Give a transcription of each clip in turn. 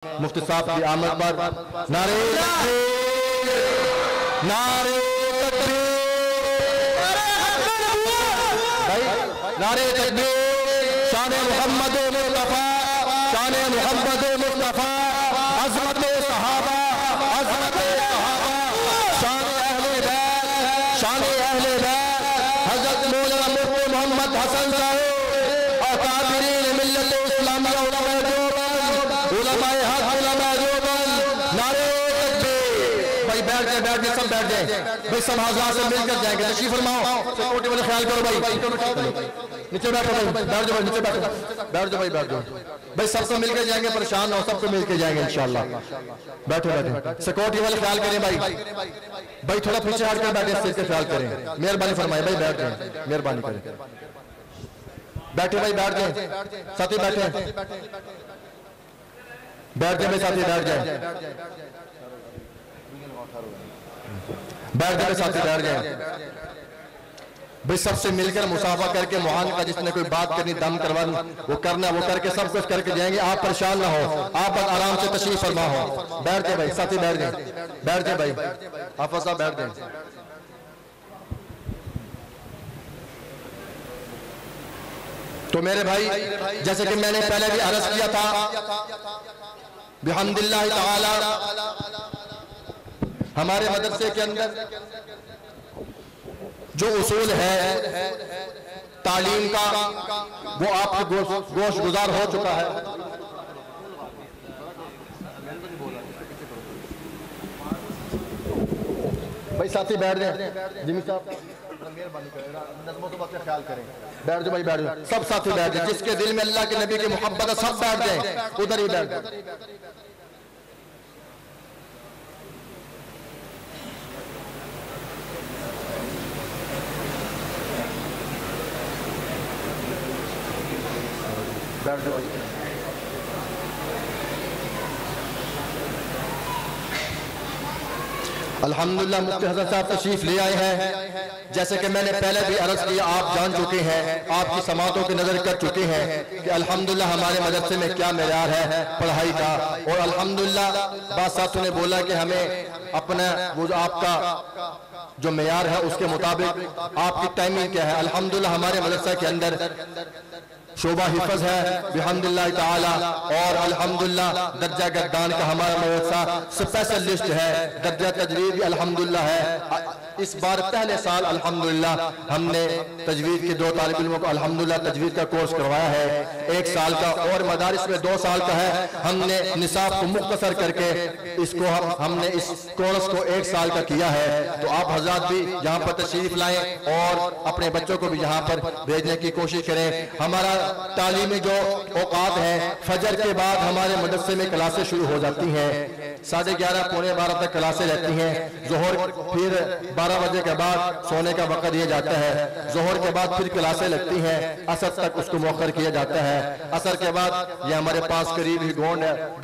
مفتی صاحب کی آمد پر نعرے تکبیر، نعرے تکبیر، نعرے تکبیر، شان محمد مصطفیٰ، شان محمد مصطفیٰ، عظمت صحابہ، عظمت صحابہ، شان اہل بیت، شان اہل بیت، حضرت مولانا مفتی محمد حسن صاحب اور قادرین ملت اسلامیہ علماء دیوبند، علماء حق، علماء دیوبند، نعرے تکبیر۔ بھائی بیٹھ جائیں، بیٹھ جائیں، سب بیٹھ جائیں، بھائی سب حضرات سے مل کر جائیں گے، تشریف فرماؤ، سیکورٹی والے خیال کرو بھائی، نیچے بیٹھو بھائی، بیٹھ جاؤ بھائی، نیچے بیٹھو، بیٹھ جاؤ بھائی، بیٹھ جاؤ بھائی، سب سے مل کے جائیں گے، پریشان ہو، سب کو مل کے جائیں گے انشاءاللہ۔ بیٹھو بیٹھو، سیکورٹی والے خیال کریں بھائی، بھائی تھوڑا پیچھے ہٹ کر بیٹھیں، سر کے خیال کریں، مہربانی فرمائیں بھائی، بیٹھ جائیں، مہربانی کریں، بیٹھے بھائی، بیٹھ جائیں، ساتھی بیٹھیں، بیٹھ جائیں بھائی، ساتھی بیٹھ جائیں، بیٹھ جائیں ساتھی، بیٹھ جائیں بھئی، سب سے مل کر مصافحہ کر کے معانقہ کا جس نے کوئی بات کرنی، دم کروانی، وہ کرنا، وہ کر کے سب کچھ کر کے جائیں گے، آپ پریشان نہ ہو، آپ آرام سے تشریف فرما ہو، بیٹھ جائیں بھائی، ساتھی بیٹھ جائیں، بیٹھ جائیں بھائی، حافظ صاحب بیٹھ جائیں۔ تو میرے بھائی، جیسے کہ میں نے پہلے بھی عرض کیا تھا، بحمداللہ تعالی ہمارے مدرسے کے اندر جو اصول ہے تعلیم کا، وہ آپ کے گوش گزار ہو چکا ہے۔ بھائی ساتھی بیٹھ جائیں، جمی صاحب نظم و ضبط کا خیال کریں، بیٹھ جائیں بھائی، بیٹھ جائیں، سب ساتھی بیٹھ جائیں، جس کے دل میں اللہ کے نبی کی محبت ہے سب بیٹھ جائیں، ادھر ہی بیٹھ جائیں۔ الحمدللہ مفتی حضرت صاحب تشریف لے آئے ہیں، جیسے کہ میں نے پہلے بھی عرض کیا، آپ جان چکے ہیں، آپ کی سماعتوں کی نظر کر چکے ہیں کہ الحمدللہ ہمارے مدرسے میں کیا معیار ہے پڑھائی کا، اور الحمدللہ بعض ساتھوں نے بولا کہ ہمیں اپنا وہ جو آپ کا جو معیار ہے اس کے مطابق آپ کی ٹائمنگ کیا ہے۔ الحمدللہ ہمارے مدرسہ کے اندر شعبہ حفظ ہے بحمداللہ تعالی، اور الحمدللہ درجہ گردان کا ہمارا مدرسہ سپیشلسٹ ہے، درجہ تجوید بھی الحمدللہ ہے۔ اس بار پہلے سال الحمدللہ ہم نے تجوید کے 2 طالب علموں کو الحمدللہ تجوید کا کورس کروایا ہے، 1 سال کا، اور مدارس میں 2 سال کا ہے۔ ہم نے نصاب کو مختصر کر کے اس کو ہم نے اس کورس کو 1 سال کا کیا ہے۔ تو آپ حضرات بھی یہاں پر تشریف لائیں اور اپنے بچوں کو بھی یہاں پر بھیجنے کی کوشش کریں۔ ہمارا تعلیمی جو اوقات ہیں، فجر کے بعد ہمارے مدرسے میں کلاسیں شروع ہو جاتی ہیں، 11:30 پونے 12 تک کلاسیں رہتی ہیں، ظہر پھر 12 بجے کے بعد سونے کا وقت دیا جاتا ہے، ظہر کے بعد پھر کلاسیں لگتی ہیں، عصر تک اس کو مؤخر کیا جاتا ہے۔ عصر کے بعد یہ ہمارے پاس قریب ہی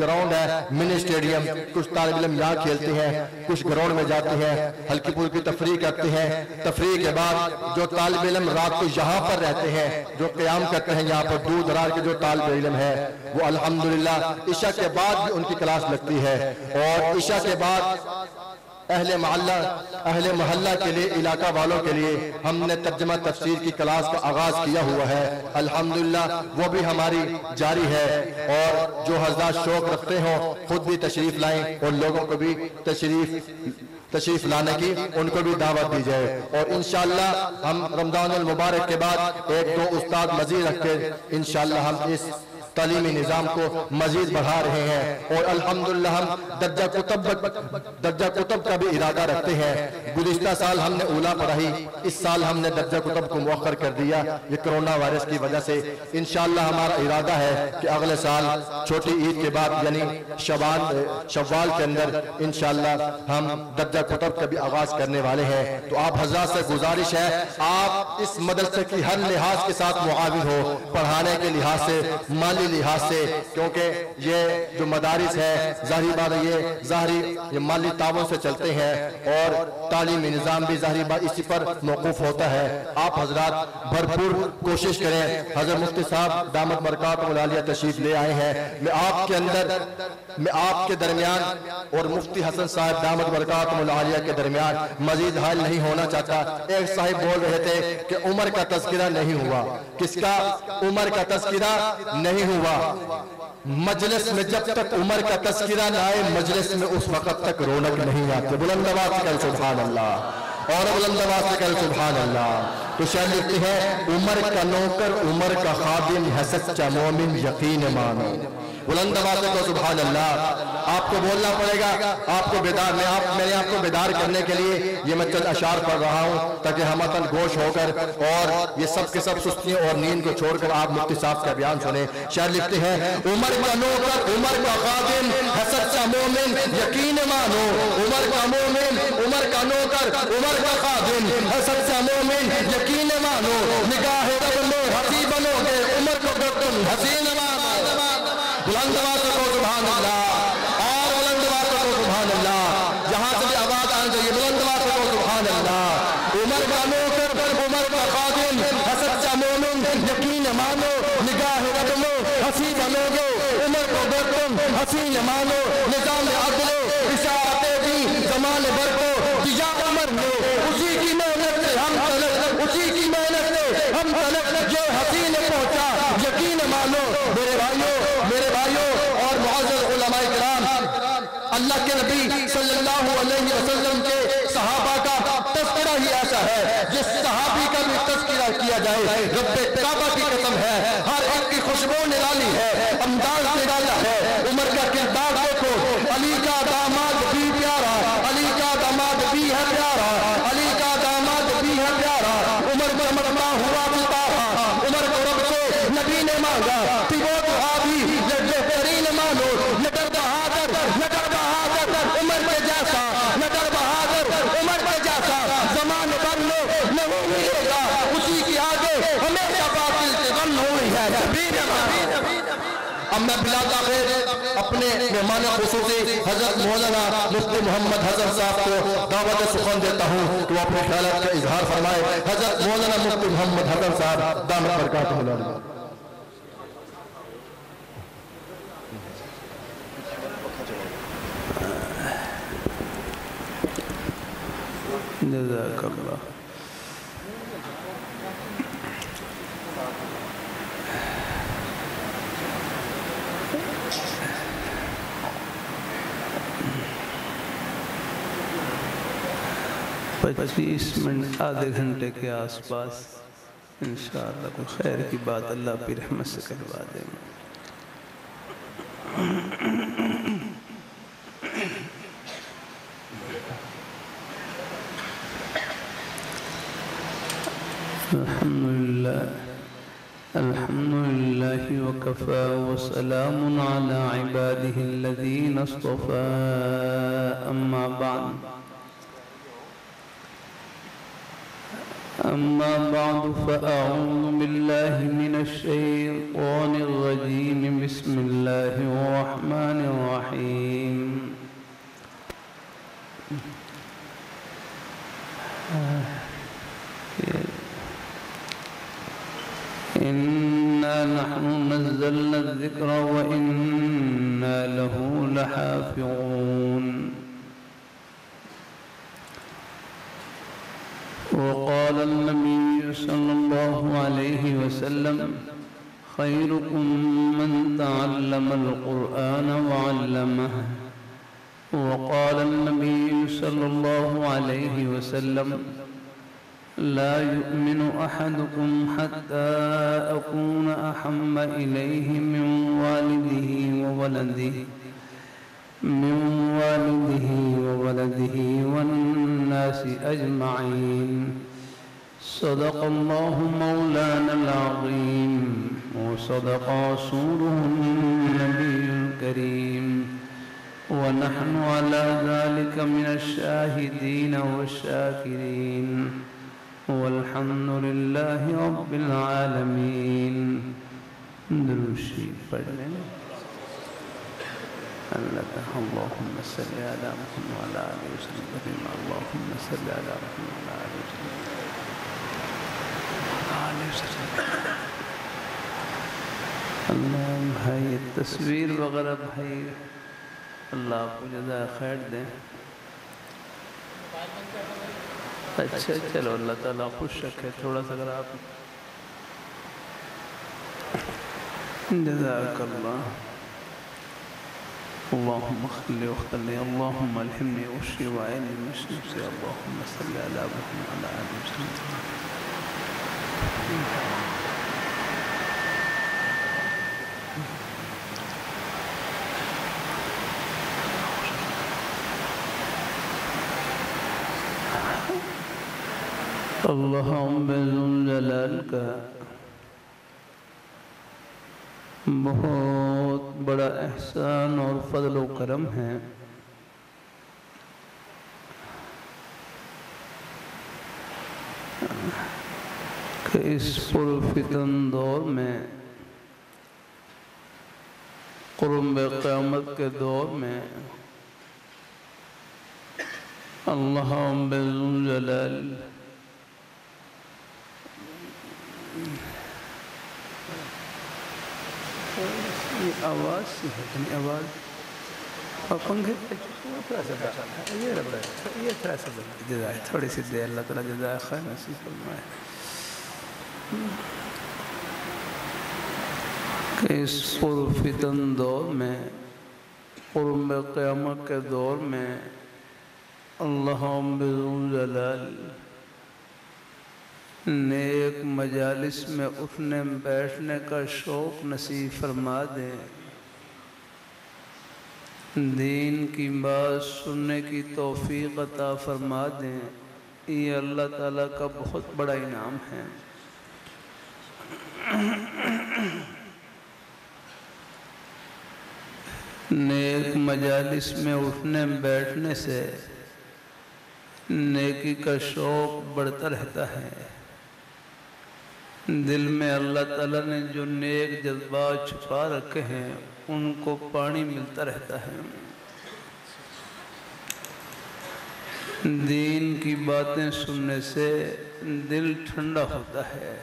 گراؤنڈ ہے، منی اسٹیڈیم، کچھ طالب علم یہاں کھیلتے ہیں، کچھ گراؤنڈ میں جاتے ہیں، ہلکی پھلکی تفریح کرتے ہیں۔ تفریح کے بعد جو طالب علم رات کو یہاں پر رہتے ہیں، جو قیام کرتے ہیں یہاں پر، دور دراز کے جو طالب علم ہے، وہ الحمدللہ عشاء کے بعد بھی ان کی کلاس لگتی ہے، اور عشاء کے بعد اہل محلہ کے لیے، علاقہ والوں کے لیے ہم نے ترجمہ تفسیر کی کلاس کا آغاز کیا ہوا ہے، الحمدللہ وہ بھی ہماری جاری ہے۔ اور جو حضرات شوق رکھتے ہوں خود بھی تشریف لائیں، اور لوگوں کو بھی تشریف لانے کی ان کو بھی دعوت دی جائے۔ اور انشاءاللہ ہم رمضان المبارک کے بعد 1-2 استاد مزید رکھ کے انشاءاللہ ہم اس تعلیمی نظام کو مزید بڑھا رہے ہیں، اور الحمدللہ ہم درجہ کتب کا بھی ارادہ رکھتے ہیں۔ گزشتہ سال ہم نے اولا پڑھائی، اس سال ہم نے درجہ کتب کو مؤخر کر دیا، یہ کرونا وائرس کی وجہ سے۔ انشاءاللہ ہمارا ارادہ ہے کہ اگلے سال چھوٹی عید کے بعد یعنی شوال کے اندر انشاءاللہ ہم درجہ کتب کا بھی آغاز کرنے والے ہیں۔ تو آپ حضرات سے گزارش ہے، آپ اس مدرسے کی ہر لحاظ کے ساتھ معاون ہو، پڑھانے کے لحاظ سے، مالی مالی لحاظ سے، کیونکہ یہ جو مدارس ہے ظاہری بات یہ مالی تعاون سے چلتے ہیں اور تعلیمی نظام بھی ظاہری بات اسی پر موقوف ہوتا ہے۔ آپ حضرات بھرپور کوشش کریں۔ حضرت مفتی صاحب دامت برکاتہ العالیہ تشریف لے آئے ہیں۔ میں آپ کے درمیان اور مفتی حسن صاحب دامت برکاتہ العالیہ کے درمیان مزید حائل نہیں ہونا چاہتا۔ ایک صاحب بول رہے تھے کہ عمر کا تذکرہ نہیں ہوا۔ کس کا؟ عمر کا تذکرہ نہیں ہوا۔ مجلس میں جب تک عمر کا تذکرہ نہ آئے، مجلس میں اس وقت تک رونق نہیں آتی۔ بلند آواز سے کہو سبحان اللہ، اور بلند آواز سے کہو سبحان اللہ۔ تو شاعر لکھتے ہیں عمر کا نوکر عمر کا خادم ہے سچا مومن یقین مانو۔ بلند آواز سے کہو سبحان اللہ۔ آپ کو بولنا پڑے گا، آپ کو بیدار میں نے آپ کو بیدار کرنے کے لیے یہ میں چند اشعار پڑھ رہا ہوں تاکہ ہم وطن گوش ہو کر اور یہ سب کے سب سستیوں اور نیند کو چھوڑ کر آپ مفتی صاحب کا بیان سنیں۔ شاعر لکھتے ہیں عمر کا نوکر عمر کا خادم ہے سچا مومن یقین مانو۔ عمر کا مومن عمر کا نوکر عمر کا خادم ہے سچا مومن یقین مانو۔ نگاہ رب میں ہنسی بنو گے عمر کو تم حسین مانو۔ بلند آواز سے کہو سبحان اللہ، اور بلند آواز سے کہو سبحان اللہ۔ جہاں سے بھی آواز آنا چاہیے، بلند آواز سے کہو سبحان اللہ۔ عمر کا نوکر عمر کا خادم ہے سچا مومن یقین مانو۔ نگاہ رب میں ہنسی بنو گے عمر کو تم حسین مانو۔ نظام عدل اشاعت بھی زمان بھر کو دیا عمر نے، اسی کی محنت سے ہم طلب اسی کی محنت سے ہم طلب جو حسین پہنچا یقین مانو۔ میرے بھائیوں اور معزز علماء کرام، اللہ کے نبی صلی اللہ علیہ وسلم کے صحابہ کا تذکرہ ہی ایسا ہے جس صحابی کا بھی تذکرہ کیا جائے رب کعبہ کی قسم ہے ہر ایک کی خوشبو نرالی ہے، انداز نرالا ہے۔ عمر کا کردار دیکھو، علی کا داماد بھی پیارا، علی کا داماد بھی ہے پیارا، علی کا داماد بھی ہے پیارا۔ عمر چمکتا ہوا ستارہ، عمر کو رب سے نبی نے مانگا کہ وہ صحابی بہترین مانو۔ نگر بہادر عمر کے جیسا، نگر بہادر عمر کے جیسا زمان بھر میں نہیں ملے گا، اسی کی آگے ہمیشہ باطل سے غم ہوئی ہے۔ اب میں بلا تاخیر اپنے مہمان خصوصی حضرت مولانا مفتی محمد حسن صاحب کو دعوت سخن دیتا ہوں کہ وہ اپنے خیالات کا اظہار فرمائے۔ حضرت مولانا مفتی محمد حسن صاحب دامت برکاتہ العالیہ۔ جزاک اللہ۔ پچیس منٹ آدھے گھنٹے کے آس پاس انشاءاللہ کوئی خیر کی بات اللہ کی رحمت سے کروا دیں گے۔ الحمد لله وكفى وسلام على عباده الذين اصطفى أما بعد فأعوذ بالله من الشيطان الرجيم بسم الله الرحمن الرحيم إنا نحن نزلنا الذكر وإنا له لحافظون وقال النبي صلى الله عليه وسلم خيركم من تعلم القرآن وعلمه وقال النبي صلى الله عليه وسلم لا يؤمن أحدكم حتى أكون أحب إليه من والده وولده والناس أجمعين صدق الله مولانا العظيم وصدق رسوله النبي الكريم ونحن على ذلك من الشاهدين والشاكرين والحمد لله رب العالمين درود شریف پڑھ لیں اللهم صل على محمد وعلى آله وسلم اللهم صل على محمد وعلى آله وسلم اللہ بھائی تصویر وغیرہ بھائی اللہ آپ کو جزائے خیر دیں. اچھا چلو اللہ تعالیٰ خوش رکھے. تھوڑا سا اگر آپ جزاک اللہ. اللهم خلي وخلي اللهم الهمني واشفي وعيني من نفسي اللهم صل على محمد وعلى آله وسلم. اللهم ذوالجلال کا بہت بڑا احسان اور فضل و کرم ہے کہ اس پرفتن دور میں قرب قیامت کے دور میں اللہم ذوالجلال یہ آواز سی ہے یعنی آواز اور پنکھے تھوڑا سا یہ تھوڑا سا جزائے تھوڑی سی دے. اللہ تعالیٰ جزائے خیر نصیب فرمائے کہ اس پرفتن دور میں قرب قیامت کے دور میں اللہم ذوالجلال نیک مجالس میں اٹھنے بیٹھنے کا شوق نصیب فرما دیں. دین کی بات سننے کی توفیق عطا فرما دیں. یہ اللہ تعالیٰ کا بہت بڑا انعام ہے. نیک مجالس میں اٹھنے بیٹھنے سے نیکی کا شوق بڑھتا رہتا ہے. دل میں اللہ تعالیٰ نے جو نیک جذبات چھپا رکھے ہیں ان کو پانی ملتا رہتا ہے. دین کی باتیں سننے سے دل ٹھنڈا ہوتا ہے.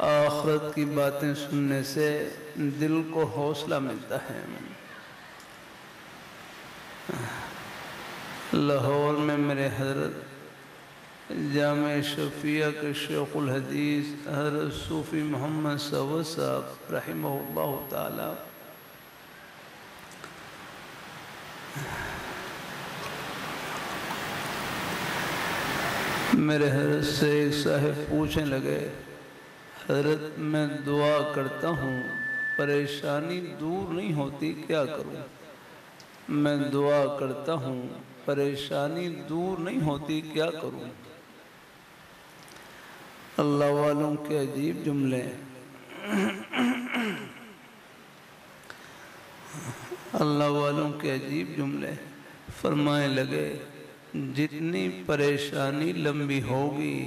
آخرت کی باتیں سننے سے دل کو حوصلہ ملتا ہے. لاہور میں میرے حضرت جامع شفیہ کے شیخ الحدیث حضرت صوفی محمد سعود صاحب رحمہ اللہ تعالی میرے حضرت سے ایک صاحب پوچھنے لگے حضرت میں دعا کرتا ہوں پریشانی دور نہیں ہوتی کیا کروں. میں دعا کرتا ہوں پریشانی دور نہیں ہوتی کیا کروں. اللہ والوں کے عجیب جملے اللہ والوں کے عجیب جملے فرمائے لگے جتنی پریشانی لمبی ہوگی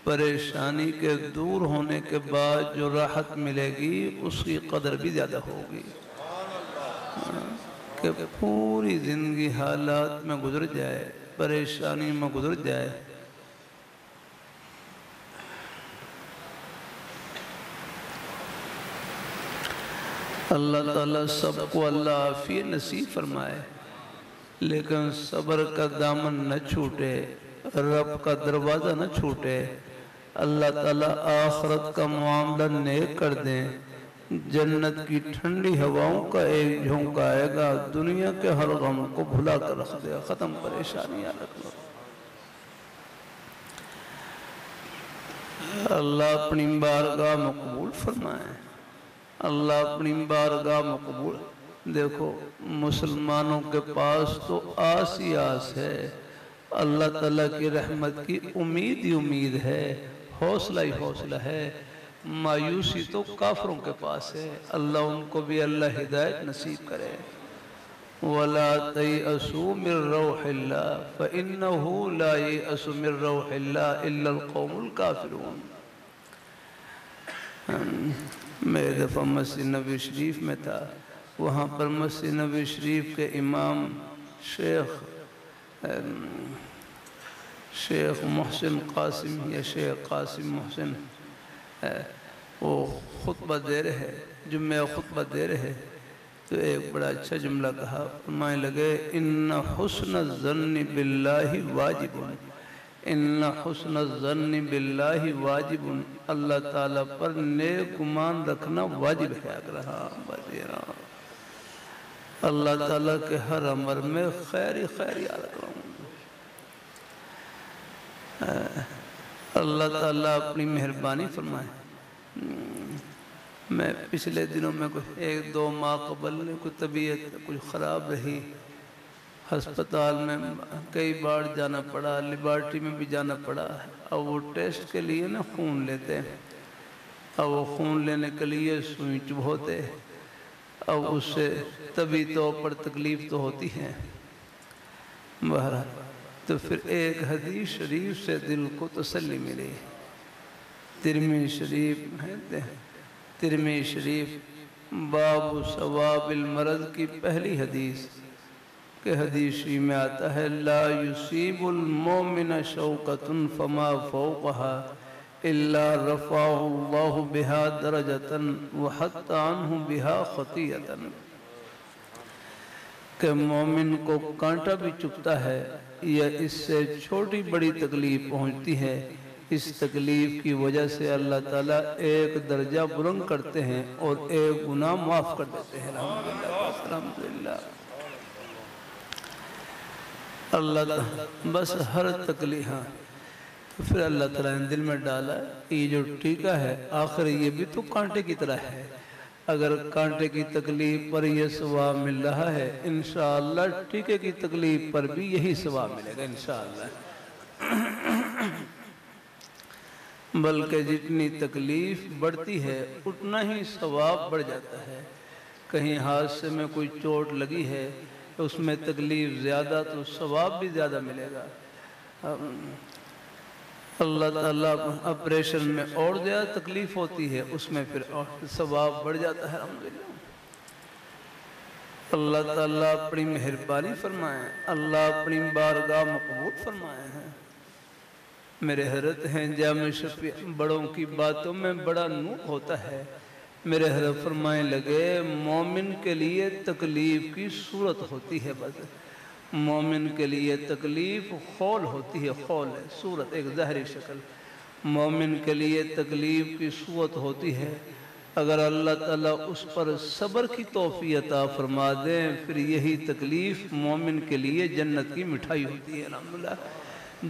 پریشانی کے دور ہونے کے بعد جو راحت ملے گی اس کی قدر بھی زیادہ ہوگی. کہ پوری زندگی حالات میں گزر جائے پریشانی میں گزر جائے اللہ تعالیٰ سب کو اللہ عافیت نصیب فرمائے لیکن صبر کا دامن نہ چھوٹے رب کا دروازہ نہ چھوٹے. اللہ تعالیٰ آخرت کا معاملہ نیک کر دیں. جنت کی ٹھنڈی ہواؤں کا ایک جھونکا آئے گا دنیا کے ہر غم کو بھلا کر رکھ دے گا. ختم پریشانیاں رکھ لو. اللہ اپنی بارگاہ مقبول فرمائے. اللہ اپنی بارگاہ مقبول. دیکھو مسلمانوں کے پاس تو آس ہی آس ہے. اللہ تعالیٰ کی رحمت کی امید ہی امید ہے. حوصلہ ہی حوصلہ ہے. مایوسی تو کافروں کے پاس ہے. اللہ ان کو بھی اللہ ہدایت نصیب کرے. وَلَا تَيْأَسُوا مِن رَوْحِ اللَّهِ فَإِنَّهُ لَا يَيْأَسُ مِن رَوْحِ اللَّهِ إِلَّا الْقَوْمُ الْكَافِرُونَ. میں ایک دفعہ مسجد نبوی شریف میں تھا، وہاں پر مسجد نبوی شریف کے امام شیخ محسن قاسم یا شیخ قاسم محسن وہ خطبہ دے رہے، جمعہ خطبہ دے رہے، تو ایک بڑا اچھا جملہ کہا، فرمائے لگے ان حسن الظن باللہ واجب، ان حسن الظن باللہ واجب، اللہ تعالیٰ پر نیک گمان رکھنا واجب ہے۔ اگر ہاں اللہ تعالیٰ کے ہر امر میں خیر ہی خیر یاد رکھوں۔ اللہ تعالیٰ اپنی مہربانی فرمائے۔ میں پچھلے دنوں میں ایک دو ماہ قبل کوئی طبیعت کچھ خراب رہی، ہسپتال میں کئی بار جانا پڑا، لیبارٹری میں بھی جانا پڑا۔ اب وہ ٹیسٹ کے لیے نا خون لیتے ہیں، اب وہ خون لینے کے لیے سوئی چبھوتے، اب اس سے طبی طور پر تکلیف تو ہوتی ہے۔ بہرحال تو پھر ایک حدیث شریف سے دل کو تسلی ملی، ترمذی شریف باب ثواب المرض کی پہلی حدیث کہ حدیث شریف میں آتا ہے لا یصیب المؤمن شوکۃ فما فوقها الا رفعه اللہ بها درجۃ وحط عنہ بها خطیئۃ، کہ مومن کو کانٹا بھی چبھتا ہے یا اس سے چھوٹی بڑی تکلیف پہنچتی ہے، اس تکلیف کی وجہ سے اللہ تعالیٰ ایک درجہ بلند کرتے ہیں اور ایک گناہ معاف کر دیتے ہیں۔ الحمدللہ اللہ تعالیٰ بس ہر تکلیف، تو پھر اللہ تعالیٰ نے دل میں ڈالا یہ جو ٹیکہ ہے آخر یہ بھی تو کانٹے کی طرح ہے، اگر کانٹے کی تکلیف پر یہ ثواب مل رہا ہے انشاءاللہ ٹیکے کی تکلیف پر بھی یہی ثواب ملے گا انشاءاللہ۔ بلکہ جتنی تکلیف بڑھتی ہے اتنا ہی ثواب بڑھ جاتا ہے۔ کہیں حادثے میں کوئی چوٹ لگی ہے اس میں تکلیف زیادہ تو ثواب بھی زیادہ ملے گا۔ اللہ تعالیٰ آپریشن میں اور زیادہ تکلیف ہوتی ہے اس میں پھر اور ثواب بڑھ جاتا ہے۔ الحمدللہ اللہ تعالیٰ اپنی مہربانی فرمائے، اللہ اپنی بارگاہ مقبول فرمائے ہیں۔ میرے حضرت ہیں جامع شفیع، بڑوں کی باتوں میں بڑا نور ہوتا ہے۔ میرے حضرت فرمائے لگے مومن کے لیے تکلیف کی صورت ہوتی ہے، بس مومن کے لیے تکلیف خول ہوتی ہے، خول ہے صورت ایک ظاہری شکل، مومن کے لیے تکلیف کی صورت ہوتی ہے۔ اگر اللہ تعالیٰ اس پر صبر کی توفیق عطا فرما دیں پھر یہی تکلیف مومن کے لیے جنت کی مٹھائی ہوتی ہے۔ الحمدللہ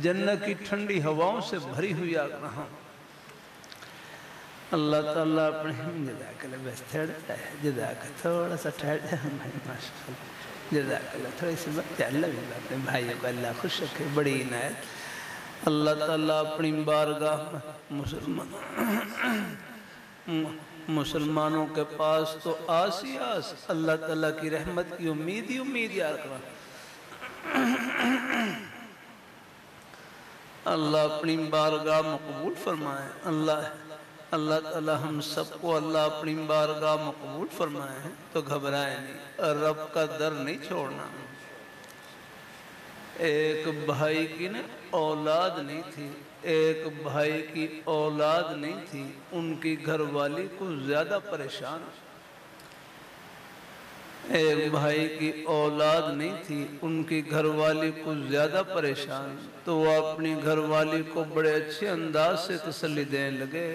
جنت کی ٹھنڈی ہواؤں سے بھری ہوئی آگ رہا اللہ تعالیٰ اپنے جزاک اللہ بس جزاک تھوڑا سا ٹھہر ماشاءاللہ جزاک اللہ تھوڑی سی بات اللہ بھی بات ہے بھائیوں کو اللہ خوش رکھے، بڑی عنایت۔ اللہ تعالیٰ اپنی بارگاہ مسلمانوں کے پاس تو آس ہی آس، اللہ تعالیٰ کی رحمت کی امید ہی امید یاد رکھا۔ اللہ اپنی بارگاہ مقبول فرمائے، اللہ تعالیٰ ہم سب کو اللہ اپنی بارگاہ مقبول فرمائے ہیں تو گھبرائے نہیں، رب کا در نہیں چھوڑنا۔ ایک بھائی کی نا اولاد نہیں تھی، ایک بھائی کی اولاد نہیں تھی، ان کی گھر والی کو زیادہ پریشان، ایک بھائی کی اولاد نہیں تھی ان کی گھر والی کو زیادہ پریشان، تو وہ اپنی گھر والی کو بڑے اچھے انداز سے تسلی دینے لگے،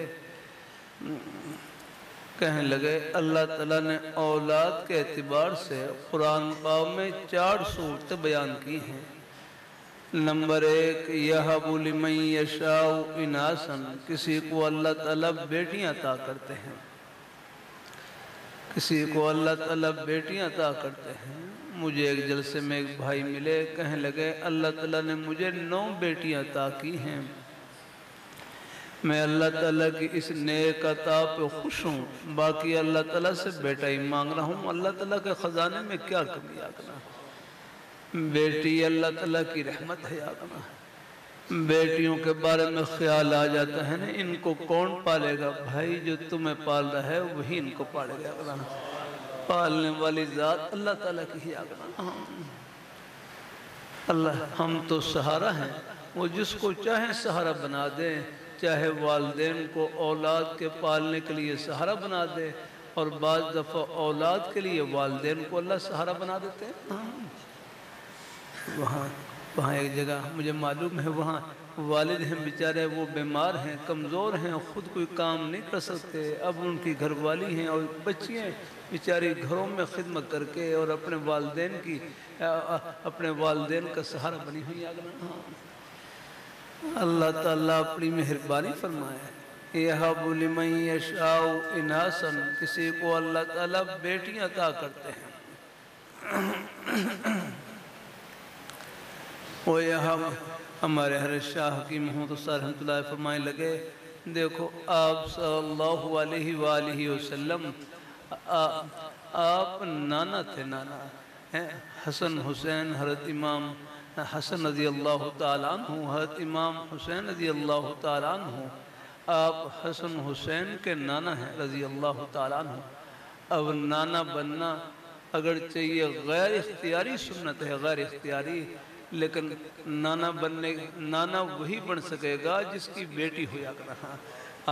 کہنے لگے اللہ تعالیٰ نے اولاد کے اعتبار سے قرآن پاک میں 4 صورتیں بیان کی ہیں۔ نمبر 1 یَہَبُ لِمَن یَشَاءُ اِنَاثًا، کسی کو اللہ تعالیٰ بیٹیاں عطا کرتے ہیں، کسی کو اللہ تعالیٰ بیٹیاں عطا کرتے ہیں۔ مجھے ایک جلسے میں ایک بھائی ملے، کہنے لگے اللہ تعالیٰ نے مجھے 9 بیٹیاں عطا کی ہیں، میں اللہ تعالیٰ کی اس نیک عطا پہ خوش ہوں، باقی اللہ تعالیٰ سے بیٹا ہی مانگ رہا ہوں، اللہ تعالیٰ کے خزانے میں کیا کمی آگنا، بیٹی اللہ تعالیٰ کی رحمت ہے آگنا۔ بیٹیوں کے بارے میں خیال آ جاتا ہے نا ان کو کون پالے گا؟ بھائی جو تمہیں پال رہا ہے وہی ان کو پالے گا، پالنے والی ذات اللہ تعالیٰ کی ہی آگنا۔ اللہ ہم تو سہارا ہیں، وہ جس کو چاہے سہارا بنا دیں، چاہے والدین کو اولاد کے پالنے کے لیے سہارا بنا دے، اور بعض دفعہ اولاد کے لیے والدین کو اللہ سہارا بنا دیتے ہیں۔ وہاں ایک جگہ مجھے معلوم ہے، وہاں والد ہیں بیچارے، وہ بیمار ہیں، کمزور ہیں، خود کوئی کام نہیں کر سکتے، اب ان کی گھر والی ہیں اور بچیاں بیچاری گھروں میں خدمت کر کے اور اپنے والدین کا سہارا بنی ہوئی آگنا۔ اللہ تعالیٰ اپنی مہربانی فرمائے، یَحَبُ لِمَن یَشَاءُ اِنَاثًا، کسی کو اللہ تعالیٰ بیٹیاں عطا کرتے ہیں۔ وہ یہاں ہمارے حضرت شاہ حکیم محمد صاحب رحمۃ اللہ فرمائے لگے، دیکھو آپ صلی اللہ علیہ وآلہ وسلم آپ نانا تھے، نانا ہیں حسن حسین، حضرت امام حسن رضی اللہ تعالیٰ عنہ، حضرت امام حسین رضی اللہ تعالیٰ عنہ، آپ حسن حسین کے نانا ہیں رضی اللہ تعالیٰ عنہ۔ اب نانا بننا اگرچہ یہ غیر اختیاری سنت ہے، غیر اختیاری، لیکن نانا وہی بن سکے گا جس کی بیٹی ہو یا کرنا۔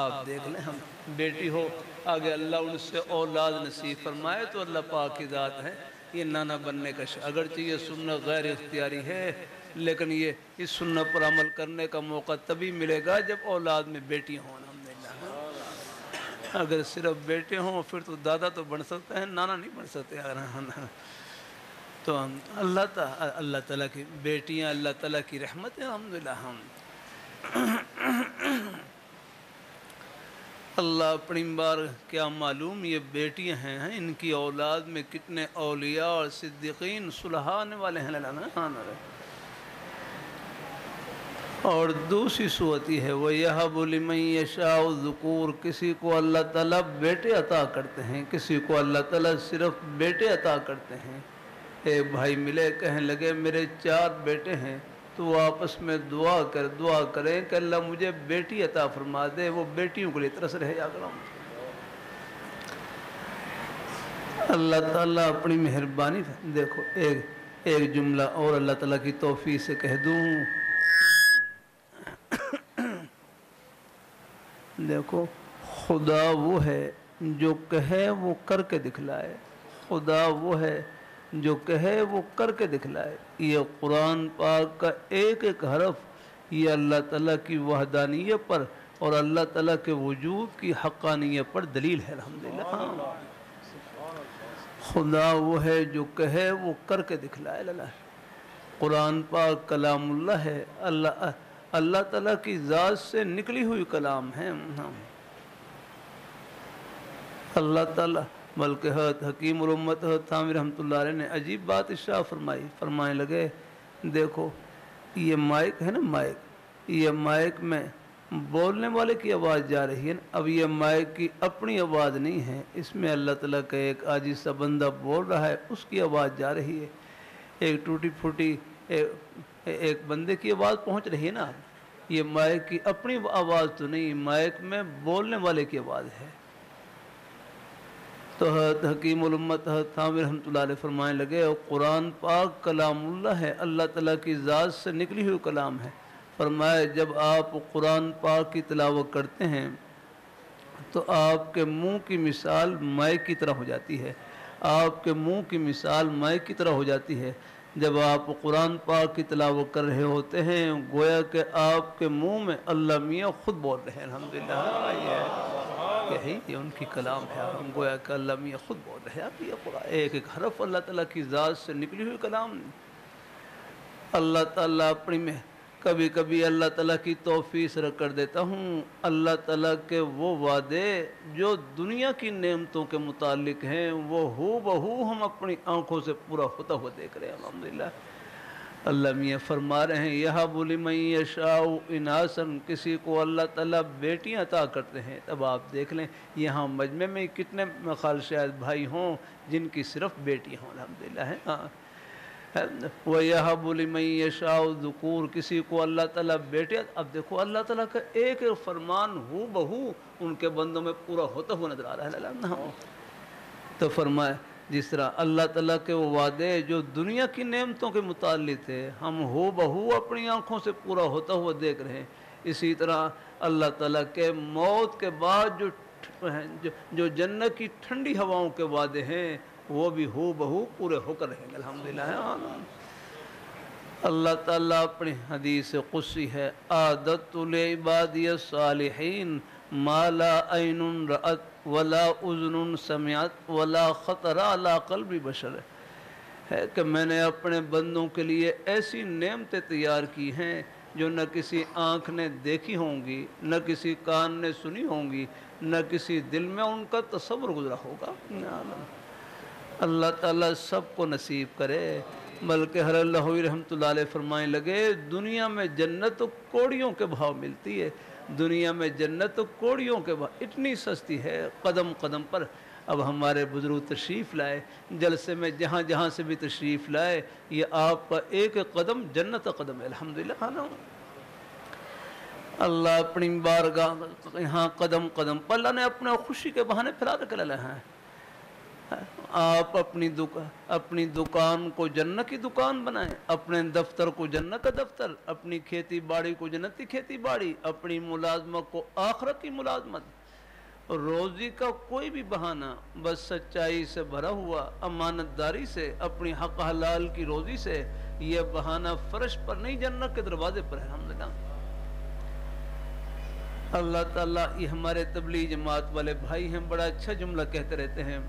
آپ دیکھ لیں، ہم بیٹی ہو آگے اللہ ان سے اولاد نصیب فرمائے تو اللہ پاک کی ذات ہے، یہ نانا بننے کا اگرچہ یہ سنت غیر اختیاری ہے، لیکن یہ اس سنت پر عمل کرنے کا موقع تبھی ملے گا جب اولاد میں بیٹیاں ہوں۔ الحمدللہ، اگر صرف بیٹے ہوں پھر تو دادا تو بن سکتے ہیں، نانا نہیں بن سکتے۔ تو اللہ تعالیٰ کی بیٹیاں اللہ تعالیٰ کی رحمت ہے، الحمدللہ۔ اللہ اپنی بار کیا معلوم یہ بیٹیاں ہیں، ان کی اولاد میں کتنے اولیاء اور صدیقین صلحاء آنے والے ہیں۔ اور دوسری صورت یہ ہے، وَيَحَبُ لِمَن يَشَاءُ الذُّكُورَ، کسی کو اللہ تعالیٰ بیٹے عطا کرتے ہیں، کسی کو اللہ تعالیٰ صرف بیٹے عطا کرتے ہیں۔ ایک بھائی ملے، کہنے لگے میرے 4 بیٹے ہیں، تو وہ آپس میں دعا کریں کہ اللہ مجھے بیٹی عطا فرما دے، وہ بیٹیوں کے لیے ترس رہے جا کر۔ اللہ تعالیٰ اپنی مہربانی، دیکھو ایک جملہ اور اللہ تعالیٰ کی توفیق سے کہہ دوں، دیکھو خدا وہ ہے جو کہے وہ کر کے دکھلائے، خدا وہ ہے جو کہے وہ کر کے دکھلائے۔ یہ قرآن پاک کا ایک ایک حرف یہ اللہ تعالیٰ کی وحدانیت پر اور اللہ تعالیٰ کے وجود کی حقانیت پر دلیل ہے۔ الحمدللہ، خدا وہ ہے جو کہے وہ کر کے دکھلائے۔ قرآن پاک کلام اللہ ہے، اللہ تعالیٰ کی ذات سے نکلی ہوئی کلام ہے۔ اللہ تعالیٰ بلکہ حضرت حکیم الامت حضرت تھانوی رحمۃ اللہ علیہ نے عجیب بات ارشاد فرمائی، فرمانے لگے دیکھو یہ مائک ہے نا، مائک، یہ مائک میں بولنے والے کی آواز جا رہی ہے نا، اب یہ مائک کی اپنی آواز نہیں ہے، اس میں اللہ تعالیٰ کا ایک عاجز سا بندہ بول رہا ہے، اس کی آواز جا رہی ہے، ایک ٹوٹی پھوٹی ایک بندے کی آواز پہنچ رہی ہے نا، یہ مائک کی اپنی آواز تو نہیں، مائک میں بولنے والے کی آواز ہے۔ تو حضرت حکیم الامت حضرت تھانوی رحمۃ اللہ علیہ فرمانے لگے قرآن پاک کلام اللہ ہے، اللہ تعالیٰ کی ذات سے نکلی ہوئی کلام ہے۔ فرمایا جب آپ قرآن پاک کی تلاوت کرتے ہیں تو آپ کے منہ کی مثال مائک کی طرح ہو جاتی ہے، آپ کے منہ کی مثال مائک کی طرح ہو جاتی ہے۔ جب آپ قرآن پاک کی تلاوت کر رہے ہوتے ہیں گویا کہ آپ کے منہ میں اللہ میاں خود بول رہے ہیں۔ الحمدللہ، یہ ان کی کلام ہے، ہم گویا کہ اللہ میاں خود بول رہے ہیں۔ اب یہ قرآن ایک ایک حرف اللہ تعالیٰ کی ذات سے نکلی ہوئی کلام۔ اللہ تعالیٰ اپنی میں کبھی کبھی اللہ تعالیٰ کی توفیق سے کر دیتا ہوں، اللہ تعالیٰ کے وہ وعدے جو دنیا کی نعمتوں کے متعلق ہیں وہ ہو بہو ہم اپنی آنکھوں سے پورا ہوتا ہوا دیکھ رہے ہیں۔ الحمدللہ، اللہ میاں فرما رہے ہیں یَحَبُ لِمَن یَشَاءُ اِنَاثًا، کسی کو اللہ تعالیٰ بیٹیاں عطا کرتے ہیں۔ اب آپ دیکھ لیں یہاں مجمع میں کتنے خال شاید بھائی ہوں جن کی صرف بیٹیاں ہوں، الحمدللہ ہے۔ وَيَهَبُ لِمَن يَشَاءُ الذُّكُورَ، کسی کو اللہ تعالیٰ بیٹے. اب دیکھو اللہ تعالیٰ کا ایک ایک فرمان ہو بہو ان کے بندوں میں پورا ہوتا ہوا نظر آ رہا ہے. تو فرمائے جس طرح اللہ تعالیٰ کے وہ وعدے جو دنیا کی نعمتوں کے متعلق تھے ہم ہو بہو اپنی آنکھوں سے پورا ہوتا ہوا دیکھ رہے ہیں، اسی طرح اللہ تعالیٰ کے موت کے بعد جو جنت کی ٹھنڈی ہواؤں کے وعدے ہیں وہ بھی ہو بہو پورے ہو کر رہیں گے. الحمدللہ. اللہ تعالیٰ اپنی حدیث قدسی ہے اعددت لعبادی الصالحین ما لا عین رأت ولا اذن سمعت ولا خطر علی قلب بشر، ہے کہ میں نے اپنے بندوں کے لیے ایسی نعمتیں تیار کی ہیں جو نہ کسی آنکھ نے دیکھی ہوں گی، نہ کسی کان نے سنی ہوں گی، نہ کسی دل میں ان کا تصور گزرا ہوگا. اللہ تعالیٰ سب کو نصیب کرے. بلکہ حضرت لہوی رحمۃ اللہ علیہ فرمائیں لگے دنیا میں جنت تو کوڑیوں کے بھاؤ ملتی ہے، دنیا میں جنت تو کوڑیوں کے بھاؤ اتنی سستی ہے قدم قدم پر. اب ہمارے بزرگ تشریف لائے جلسے میں جہاں جہاں سے بھی تشریف لائے یہ آپ کا ایک قدم جنت کا قدم ہے. الحمدللہ. اللہ اپنی بارگاہ یہاں قدم قدم پر اللہ نے اپنے خوشی کے بہانے پھیلا کر لے ہیں. آپ اپنی دکان کو جنت کی دکان بنائیں، اپنے دفتر کو جنت کا دفتر، اپنی کھیتی باڑی کو جنت کی کھیتی باڑی، اپنی ملازمت کو آخرت کی ملازمت. روزی کا کوئی بھی بہانہ بس سچائی سے بھرا ہوا، امانت داری سے، اپنی حق حلال کی روزی سے، یہ بہانہ فرش پر نہیں جنت کے دروازے پر ہے. الحمدللہ. اللہ تعالیٰ یہ ہمارے تبلیغ جماعت والے بھائی ہیں بڑا اچھا جملہ کہتے رہتے ہیں،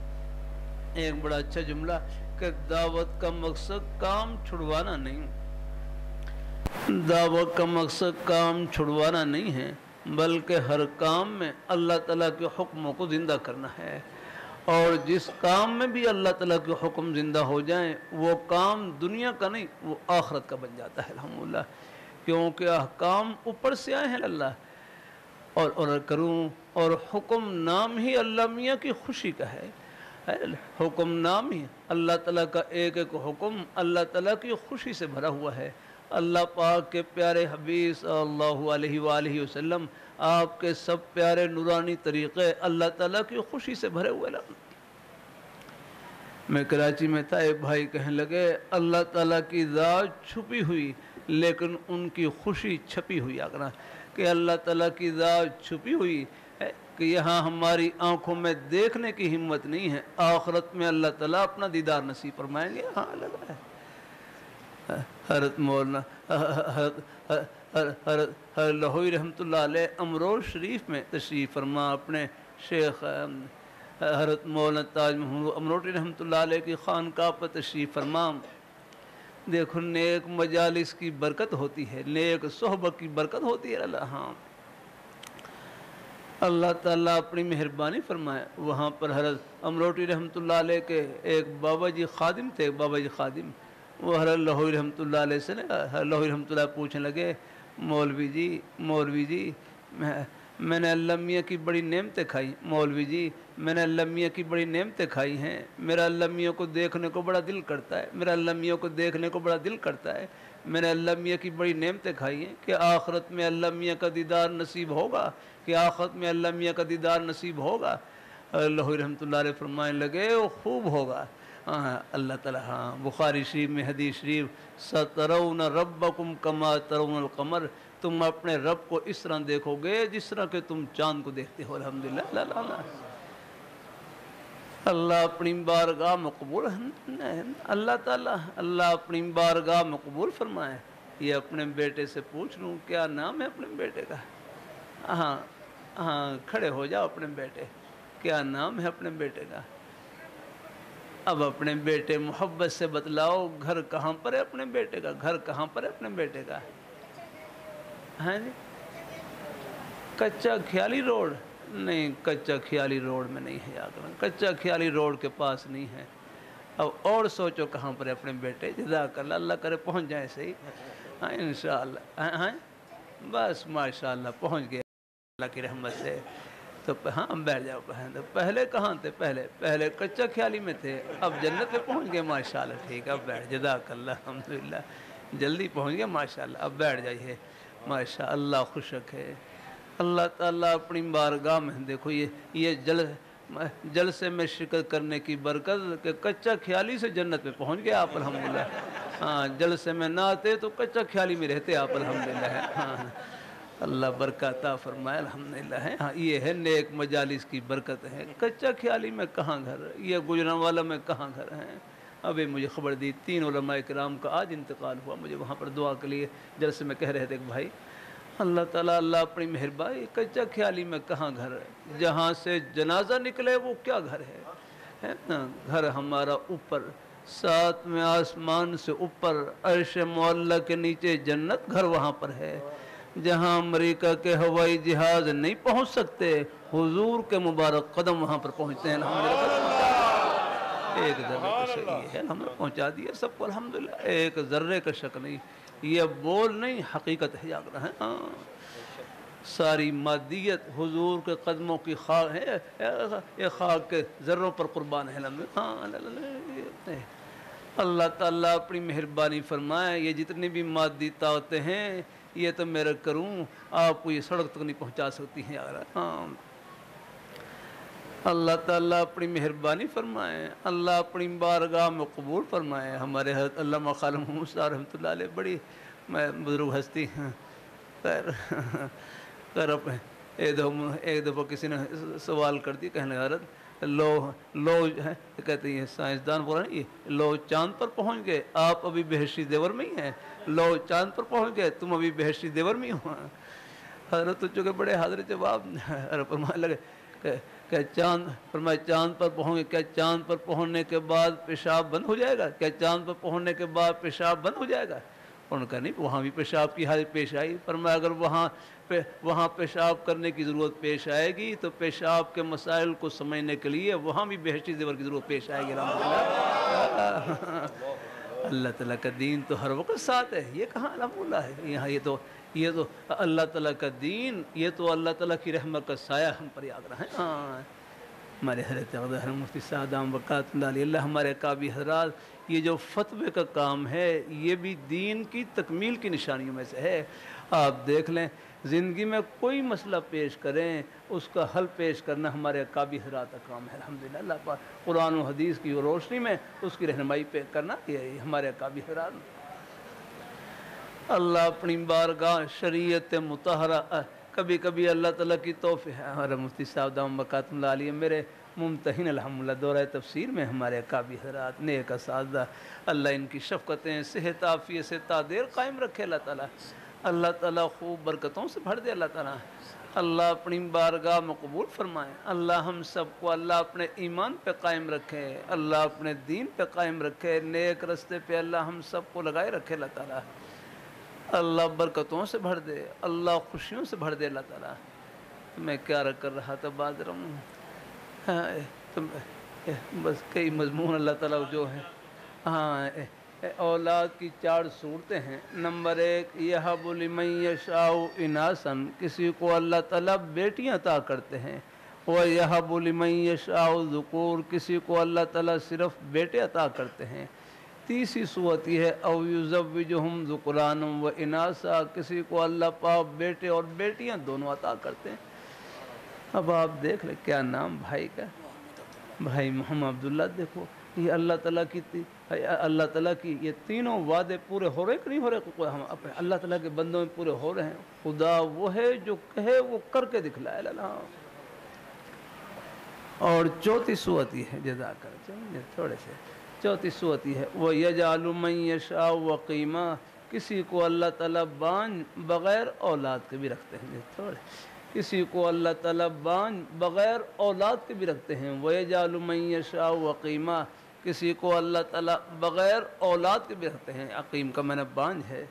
ایک بڑا اچھا جملہ کہ دعوت کا مقصد کام چھڑوانا نہیں، دعوت کا مقصد کام چھڑوانا نہیں ہے بلکہ ہر کام میں اللہ تعالیٰ کے حکموں کو زندہ کرنا ہے. اور جس کام میں بھی اللہ تعالیٰ کے حکم زندہ ہو جائیں وہ کام دنیا کا نہیں وہ آخرت کا بن جاتا ہے. الحمدللہ. کیونکہ احکام اوپر سے آئے ہیں اللہ اور کروں اور حکم نام ہی اللہ میاں کی خوشی کا ہے. حکم نام ہی اللہ تعالیٰ کا ایک ایک حکم اللہ تعالیٰ کی خوشی سے بھرا ہوا ہے. اللہ پاک کے پیارے حبیب صلی اللہ علیہ وآلہ وسلم آپ کے سب پیارے نورانی طریقے اللہ تعالیٰ کی خوشی سے بھرے ہوئے. میں کراچی میں تھا، ایک بھائی کہنے لگے اللہ تعالیٰ کی ذات چھپی ہوئی لیکن ان کی خوشی چھپی ہوئی. آگرہ کہ اللہ تعالیٰ کی ذات چھپی ہوئی ہے کہ یہاں ہماری آنکھوں میں دیکھنے کی ہمت نہیں ہے، آخرت میں اللہ تعالیٰ اپنا دیدار نصیب فرمائیں گے. ہاں اللہ ہے. حضرت مولانا حضرت لہوی رحمۃ اللہ علیہ امروز شریف میں تشریف فرما اپنے شیخ حضرت مولانا تاج محمود امروٹی رحمۃ اللہ علیہ کی خانقاہ پر تشریف فرما. دیکھو نیک مجالس کی برکت ہوتی ہے، نیک صحبت کی برکت ہوتی ہے. اللہ تعالیٰ اپنی مہربانی فرمائے. وہاں پر حضرت امروٹی رحمۃ اللہ علیہ کے ایک بابا جی خادم تھے، بابا جی خادم. وہ حضرت لہوی رحمۃ اللہ علیہ سے لہوی رحمۃ اللہ پوچھنے لگے مولوی جی میں نے اللہ میاں کی بڑی نعمتیں کھائی، مولوی جی میں نے اللہ میاں کی بڑی نعمتیں کھائی ہیں، میرا اللہ میاں کو دیکھنے کو بڑا دل کرتا ہے، میرا اللہ میاں کو دیکھنے کو بڑا دل کرتا ہے. میں نے اللہ میاں کی بڑی نعمتیں کھائی ہیں کہ آخرت میں اللہ میاں کا دیدار نصیب ہوگا، کہ آخرت میں اللہ میاں کا دیدار نصیب ہوگا. لہوی رحمۃ اللہ علیہ فرمانے لگے وہ خوب ہوگا. اللہ تعالیٰ بخاری شریف میں حدیث شریف سَتَرَوْنَ رَبَّكُمْ كَمَا تَرَوْنَ الْقَمَرَ، تم اپنے رب کو اس طرح دیکھو گے جس طرح کہ تم چاند کو دیکھتے ہو. الحمدللہ. اللہ اپنی بارگاہ مقبول اللہ تعالیٰ اللہ اپنی بارگاہ مقبول فرمائے. یہ اپنے بیٹے سے پوچھ لوں کیا نام ہے اپنے بیٹے کا؟ ہاں کھڑے ہو جاؤ. اپنے بیٹے کیا نام ہے اپنے بیٹے کا؟ اب اپنے بیٹے محبت سے بتلاؤ گھر کہاں پر ہے اپنے بیٹے کا؟ گھر کہاں پر ہے اپنے بیٹے کا؟ ہاں جی کچا خیالی روڈ نہیں، کچا خیالی روڈ میں نہیں ہے. کچا خیالی روڈ کے پاس نہیں ہے. اب اور سوچو کہاں پر ہے اپنے بیٹے. جزاک اللہ، اللہ کرے پہنچ جائیں صحیح. ہاں انشاءاللہ. ہاں بس ماشاءاللہ پہنچ گئے اللہ کی رحمت سے. تو تو ہاں بیٹھ جاؤ پہلے کہاں تھے؟ پہلے کچا خیالی میں تھے، اب جنت میں پہنچ گئے ماشاءاللہ۔ ٹھیک ہے اب بیٹھ، جزاک اللہ، الحمدللہ جلدی پہنچ گئے ماشاءاللہ، اب بیٹھ جائیے ماشاءاللہ، خوش رکھے اللہ تعالیٰ اپنی بارگاہ میں۔ دیکھو یہ جلسے میں شرکت کرنے کی برکت کہ کچا خیالی سے جنت میں پہنچ گئے آپ الحمدللہ۔ ہاں جلسے میں نہ آتے تو کچا خیالی میں رہتے آپ الحمدللہ۔ ہاں اللہ برکت عطا فرمائے الحمدللہ ہے۔ ہاں یہ ہے نیک مجالس کی برکت ہے۔ کچا خیالی میں کہاں گھر، یہ گجرانوالا میں کہاں گھر ہیں؟ ابھی مجھے خبر دی 3 علماء کرام کا آج انتقال ہوا، مجھے وہاں پر دعا کے لیے جلسے میں کہہ رہے تھے کہ بھائی اللہ تعالیٰ اللہ اپنی مہربانی، کچا خیالی میں کہاں گھر ہے؟ جہاں سے جنازہ نکلے وہ کیا گھر ہے نا؟ گھر ہمارا اوپر 7ویں آسمان سے اوپر عرش معلیٰ کے نیچے جنت، گھر وہاں پر ہے جہاں امریکہ کے ہوائی جہاز نہیں پہنچ سکتے، حضور کے مبارک قدم وہاں پر پہنچتے ہیں الحمدللہ۔ ایک ذرے کا شک یہ ہے، ہم نے پہنچا دیا سب کو الحمدللہ، ایک ذرے کا شک نہیں، یہ بول نہیں حقیقت ہے جاگ رہا ہے۔ ہاں ساری مادیت حضور کے قدموں کی خاک ہے، یہ خاک کے ذروں پر قربان ہے الحمدللہ۔ ہاں اللہ تعالیٰ اپنی مہربانی فرمائے، یہ جتنی بھی مادی طاقتیں ہیں یہ تو میرا کروں، آپ کو یہ سڑک تک نہیں پہنچا سکتی ہیں یار۔ ہاں اللہ تعالیٰ اپنی مہربانی فرمائے، اللہ اپنی بارگاہ میں قبول فرمائے۔ ہمارے حضرت علامہ خالد محمود صاحب رحمۃ اللہ علیہ بڑی بزرگ ہستی ہیں، ایک دفعہ کسی نے سوال کر دی، کہنے حضرت لو ہے کہتے ہیں سائنسدان بول رہے ہیں، لو چاند پر پہنچ گئے، آپ ابھی بہشتی دیور میں ہی ہیں، لو چاند پر پہنچ گئے تم ابھی بہشتی دیور میں ہی ہو۔ حضرت تو چونکہ بڑے حاضر جواب فرمانے لگے کہ چاند پر پہنچ گئے، کیا چاند پر پہنچنے کے بعد پیشاب بند ہو جائے گا؟ کیا چاند پر پہنچنے کے بعد پیشاب بند ہو جائے گا؟ انہوں نے کہا نہیں، وہاں بھی پیشاب کی حالت پیش آئی۔ فرمایا اگر وہاں پیشاب کرنے کی ضرورت پیش آئے گی تو پیشاب کے مسائل کو سمجھنے کے لیے وہاں بھی بہشتی زیور کی ضرورت پیش آئے گی۔ اللہ تعالیٰ کا دین تو ہر وقت ساتھ ہے، یہ کہاں الحمدللہ ہے؟ یہاں یہ تو اللہ تعالیٰ کا دین، یہ تو اللہ تعالیٰ کی رحمت کا سایہ ہم پر یاد رہا ہے۔ ہاں ہمارے حضرت مفتی صاحب برکات اللہ علیہ، اللہ ہمارے قابی حضرات، یہ جو فتوے کا کام ہے یہ بھی دین کی تکمیل کی نشانیوں میں سے ہے۔ آپ دیکھ لیں زندگی میں کوئی مسئلہ پیش کریں اس کا حل پیش کرنا ہمارے قابی حضرات کا کام ہے الحمدللہ۔ اللہ پاک قرآن و حدیث کی روشنی میں اس کی رہنمائی پہ کرنا یہ ہمارے قابی حضرات۔ اللہ اپنی بارگاہ شریعت مطہرہ، کبھی کبھی اللہ تعالیٰ کی توفیق ہے۔ ہمارے مفتی صاحب دام برکات اللہ علیہ میرے ممتحن الحمدللہ دورہ تفسیر میں ہمارے قابی حضرات نیک اساتذہ، اللہ ان کی شفقتیں صحت عافیت سے تادیر قائم رکھے اللہ تعالیٰ، اللہ تعالیٰ خوب برکتوں سے بھر دے اللہ تعالیٰ، اللہ اپنی بارگاہ میں قبول فرمائے، اللہ ہم سب کو اللہ اپنے ایمان پہ قائم رکھے، اللہ اپنے دین پہ قائم رکھے، نیک رستے پہ اللہ ہم سب کو لگائے رکھے اللہ تعالیٰ، اللہ برکتوں سے بھر دے، اللہ خوشیوں سے بھر دے اللہ تعالیٰ۔ میں کیا کر رہا تھا بات بس کئی مضمون اللہ تعالیٰ جو ہے، ہاں اولاد کی 4 صورتیں ہیں۔ نمبر 1 یہب لمن یشاء اناثا، کسی کو اللہ تعالیٰ بیٹیاں عطا کرتے ہیں، وَيَهَبُ لِمَن يَشَاءُ الذُّكُورَ، کسی کو اللہ تعالیٰ صرف بیٹے عطا کرتے ہیں۔ تیسری صورت یہ ہے او یزوجہم ذکرانا و اناسا، کسی کو اللہ پاک بیٹے اور بیٹیاں دونوں عطا کرتے ہیں۔ اب آپ دیکھ لیں کیا نام بھائی کا، بھائی محمد عبداللہ، دیکھو یہ اللہ تعالیٰ کی یہ تینوں وعدے پورے ہو رہے کہ نہیں ہو رہے؟ ہم اللہ تعالیٰ کے بندوں میں پورے ہو رہے ہیں۔ خدا وہ ہے جو کہے وہ کر کے دکھلائے اللہ۔ اور چوتھی صورت یہ ہے، جزاک اللہ، تھوڑے سے چوتھی صورت یہ ہے وَيَجْعَلُ مَن يَشَاءُ وَقِيمًا، کسی کو اللہ تعالیٰ بانجھ بغیر اولاد کے بھی رکھتے ہیں، تھوڑے کسی کو اللہ تعالیٰ بانجھ بغیر اولاد کے بھی رکھتے ہیں۔ وَيَجْعَلُ مَن يَشَاءُ وَقِيمًا، کسی کو اللہ تعالیٰ بغیر اولاد کے بھی رکھتے ہیں۔ عقیم کا معنی بانجھ ہے،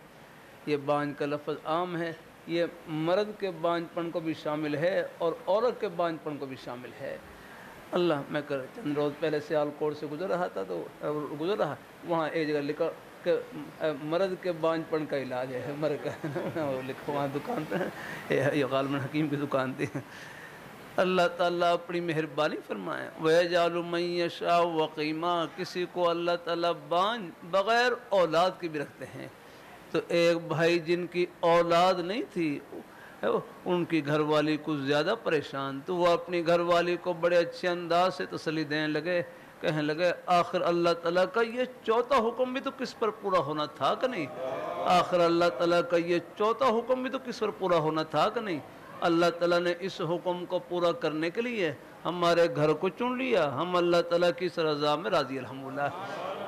یہ بانجھ کا لفظ عام ہے، یہ مرد کے بانجھ پن کو بھی شامل ہے اور عورت کے بانجھ پن کو بھی شامل ہے۔ اللہ میں چند روز پہلے سیالکوٹ سے گزر رہا وہاں ایک جگہ لکھا کہ مرد کے بانجھ پن کا علاج ہے، مرد کا وہ لکھا وہاں دکان پہ، یہ غالباً حکیم کی دکان تھی۔ اللہ تعالیٰ اپنی مہربانی فرمائے وَيَجْعَلُ مَن يَشَاءُ وَقِيمًا، کسی کو اللہ تعالیٰ بغیر اولاد کے بھی رکھتے ہیں۔ تو ایک بھائی جن کی اولاد نہیں تھی، ان کی گھر والی کچھ زیادہ پریشان، تو وہ اپنی گھر والی کو بڑے اچھے انداز سے تسلی دینے لگے، کہنے لگے آخر اللہ تعالیٰ کا یہ چوتھا حکم بھی تو کس پر پورا ہونا تھا کہ نہیں؟ آخر اللہ تعالیٰ کا یہ چوتھا حکم بھی تو کس پر پورا ہونا تھا کہ نہیں؟ اللہ تعالیٰ نے اس حکم کو پورا کرنے کے لیے ہمارے گھر کو چن لیا، ہم اللہ تعالیٰ کی اس رضا میں راضی الحمدللہ۔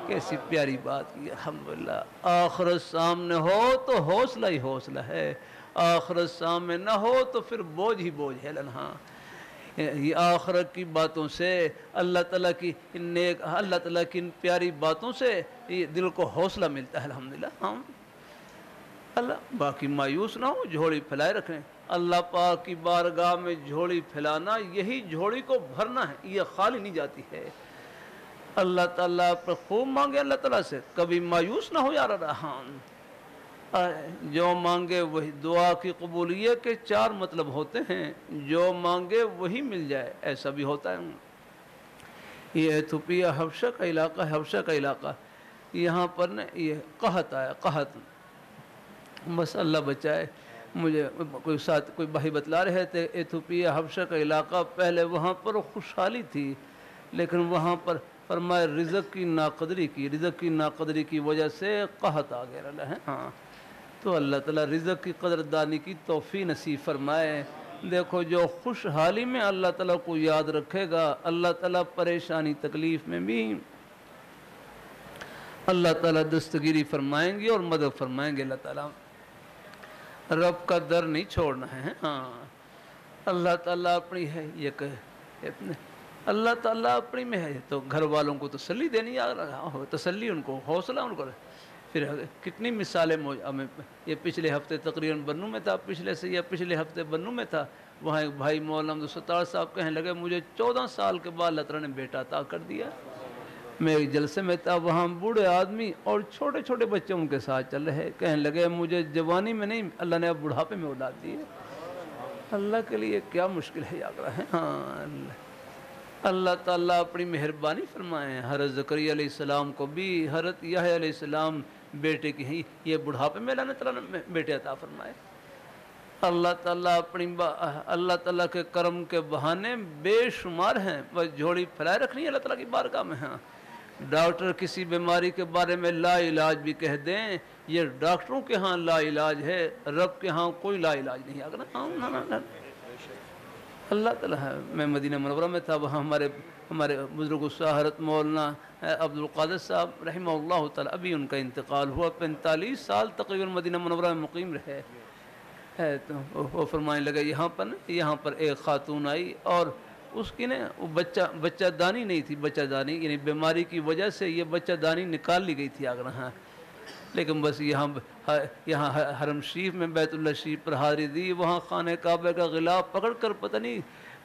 کیسی پیاری بات کی الحمدللہ۔ آخرت سامنے ہو تو حوصلہ ہی حوصلہ ہے، آخرت سامنے نہ ہو تو پھر بوجھ ہی بوجھ ہے لنہا۔ یہ آخرت کی باتوں سے اللہ تعالیٰ کی اللہ تعالیٰ کی ان پیاری باتوں سے یہ دل کو حوصلہ ملتا ہے الحمدللہ۔ ہم اللہ باقی مایوس نہ ہو، جھولی پھیلائے رکھیں۔ اللہ پاک کی بارگاہ میں جھولی پھیلانا، یہی جھولی کو بھرنا ہے، یہ خالی نہیں جاتی ہے۔ اللہ تعالیٰ پر خوب مانگے اللہ تعالیٰ سے، کبھی مایوس نہ ہو یار رحان۔ جو مانگے وہی، دعا کی قبولیت کے 4 مطلب ہوتے ہیں، جو مانگے وہی مل جائے، ایسا بھی ہوتا ہے۔ یہ ایتھوپیا حبشہ کا علاقہ ہے، حبشہ کا علاقہ، یہاں پر نا یہ قحط آیا، قحط، بس اللہ بچائے۔ مجھے کوئی بھائی بتلا رہے تھے ایتھوپیا حبشہ کا علاقہ، پہلے وہاں پر خوشحالی تھی، لیکن وہاں پر فرمائے رزق کی ناقدری کی وجہ سے قحط آ گیا ہے۔ ہاں تو اللہ تعالیٰ رزق کی قدردانی کی توفیق نصیب فرمائے۔ دیکھو جو خوشحالی میں اللہ تعالیٰ کو یاد رکھے گا، اللہ تعالیٰ پریشانی تکلیف میں بھی اللہ تعالیٰ دستگیری فرمائیں گے اور مدد فرمائیں گے۔ اللہ تعالیٰ رب کا در نہیں چھوڑنا ہے۔ ہاں اللہ تعالیٰ اپنی ہے، یہ کہ اللہ تعالیٰ اپنی میں ہے، تو گھر والوں کو تسلی دینی، تسلی ان کو، حوصلہ ان کو۔ پھر کتنی مثالیں ہمیں، یہ پچھلے ہفتے تقریباً بنو میں تھا، پچھلے ہفتے بنو میں تھا، وہاں ایک بھائی مولانا عبد الستار صاحب کہنے لگے مجھے 14 سال کے بعد اللہ تعالیٰ نے بیٹا عطا کر دیا۔ میں ایک جلسے میں تھا، وہاں بوڑھے آدمی اور چھوٹے چھوٹے بچے ان کے ساتھ چل رہے، کہنے لگے مجھے جوانی میں نہیں، اللہ نے اب بڑھاپے میں اولاد دی ہے۔ اللہ کے لیے کیا مشکل ہے یاد رہے۔ ہاں اللہ تعالیٰ اپنی مہربانی فرمائے۔ حضرت زکریا علیہ السلام کو بھی، حضرت یحییٰ علیہ السلام بیٹے کی ہی، یہ بڑھاپے میں اللہ تعالیٰ نے بیٹے عطا فرمائے۔ اللہ تعالیٰ کے کرم کے بہانے بے شمار ہیں، بس جھولی پھیلائے رکھنی ہے اللہ تعالیٰ کی بارگاہ میں۔ ہاں ڈاکٹر کسی بیماری کے بارے میں لا علاج بھی کہہ دیں، یہ ڈاکٹروں کے ہاں لا علاج ہے، رب کے ہاں کوئی لا علاج نہیں۔ اگر اللہ تعالیٰ ہے۔ میں مدینہ منورہ میں تھا، وہاں ہمارے بزرگ حضرت مولانا عبد القادر صاحب رحمہ اللہ تعالیٰ، ابھی ان کا انتقال ہوا، 45 سال تقریباً مدینہ منورہ میں مقیم رہے۔ تو وہ فرمانے لگے یہاں پر ایک خاتون آئی اور اس کی وہ بچہ دانی نہیں تھی، بچہ دانی یعنی بیماری کی وجہ سے یہ بچہ دانی نکال لی گئی تھی آگرہ، لیکن بس یہاں حرم شریف میں بیت اللہ شریف پر حاضری دی، وہاں خانہ کعبہ کا غلاف پکڑ کر پتہ نہیں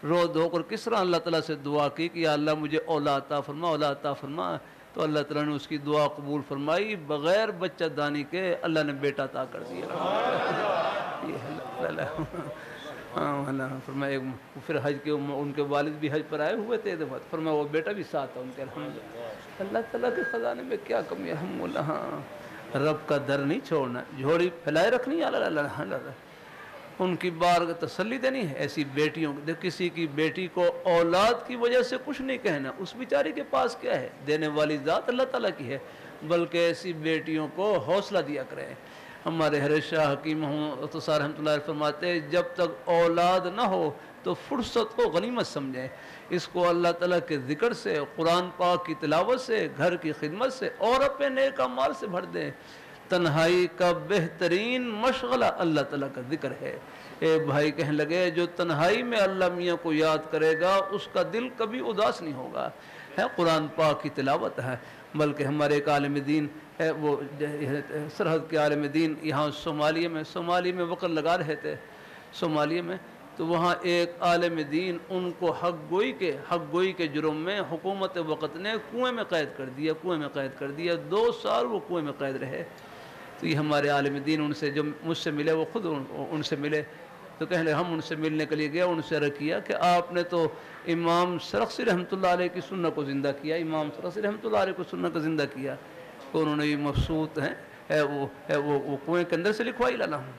رو دھو کر کس طرح اللہ تعالیٰ سے دعا کی کہ یا اللہ مجھے اولاد عطا فرما، اولاد عطا فرما۔ تو اللہ تعالیٰ نے اس کی دعا قبول فرمائی، بغیر بچہ دانی کے اللہ نے بیٹا عطا کر دیا۔ فرمایا پھر حج کے ان کے والد بھی حج پر آئے ہوئے تھے، فرمایا وہ بیٹا بھی ساتھ تھا ان کے۔ الحمدللہ اللہ تعالیٰ کے خزانے میں کیا کمی ہے۔ الحمدللہ رب کا در نہیں چھوڑنا، جھولی پھیلائے رکھنی ہے اللہ، ان کی بارگاہ تسلی دینی ہے۔ ایسی بیٹیوں کسی کی بیٹی کو اولاد کی وجہ سے کچھ نہیں کہنا، اس بیچاری کے پاس کیا ہے، دینے والی ذات اللہ تعالیٰ کی ہے، بلکہ ایسی بیٹیوں کو حوصلہ دیا کریں۔ ہمارے حضرت شاہ حکیم رحمۃ اللہ علیہ فرماتے جب تک اولاد نہ ہو تو فرصت کو غنیمت سمجھیں، اس کو اللہ تعالیٰ کے ذکر سے، قرآن پاک کی تلاوت سے، گھر کی خدمت سے اور اپنے نیک اعمال سے بھر دیں۔ تنہائی کا بہترین مشغلہ اللہ تعالیٰ کا ذکر ہے۔ ایک بھائی کہنے لگے جو تنہائی میں اللہ میاں کو یاد کرے گا اس کا دل کبھی اداس نہیں ہوگا، ہے قرآن پاک کی تلاوت ہے۔ بلکہ ہمارے ایک عالم دین ہے، وہ سرحد کے عالم دین یہاں صومالیہ میں وقت لگا رہے تھے صومالیہ میں، تو وہاں ایک عالم دین ان کو حق گوئی کے جرم میں حکومت وقت نے کنویں میں قید کر دیا 2 سال وہ کنویں میں قید رہے۔ تو یہ ہمارے عالم دین ان سے جو مجھ سے ملے، وہ خود ان سے ملے، تو کہنے لگے ہم ان سے ملنے کے لیے گئے، ان سے عرض کیا کہ آپ نے تو امام سرخسی رحمۃ اللہ علیہ کی سنت کو زندہ کیا، امام سرخسی رحمۃ اللہ علیہ کو سنت کو زندہ کیا، تو انہوں نے یہ مبسوط ہے وہ کنویں کے اندر سے لکھوائی لانا ہوں۔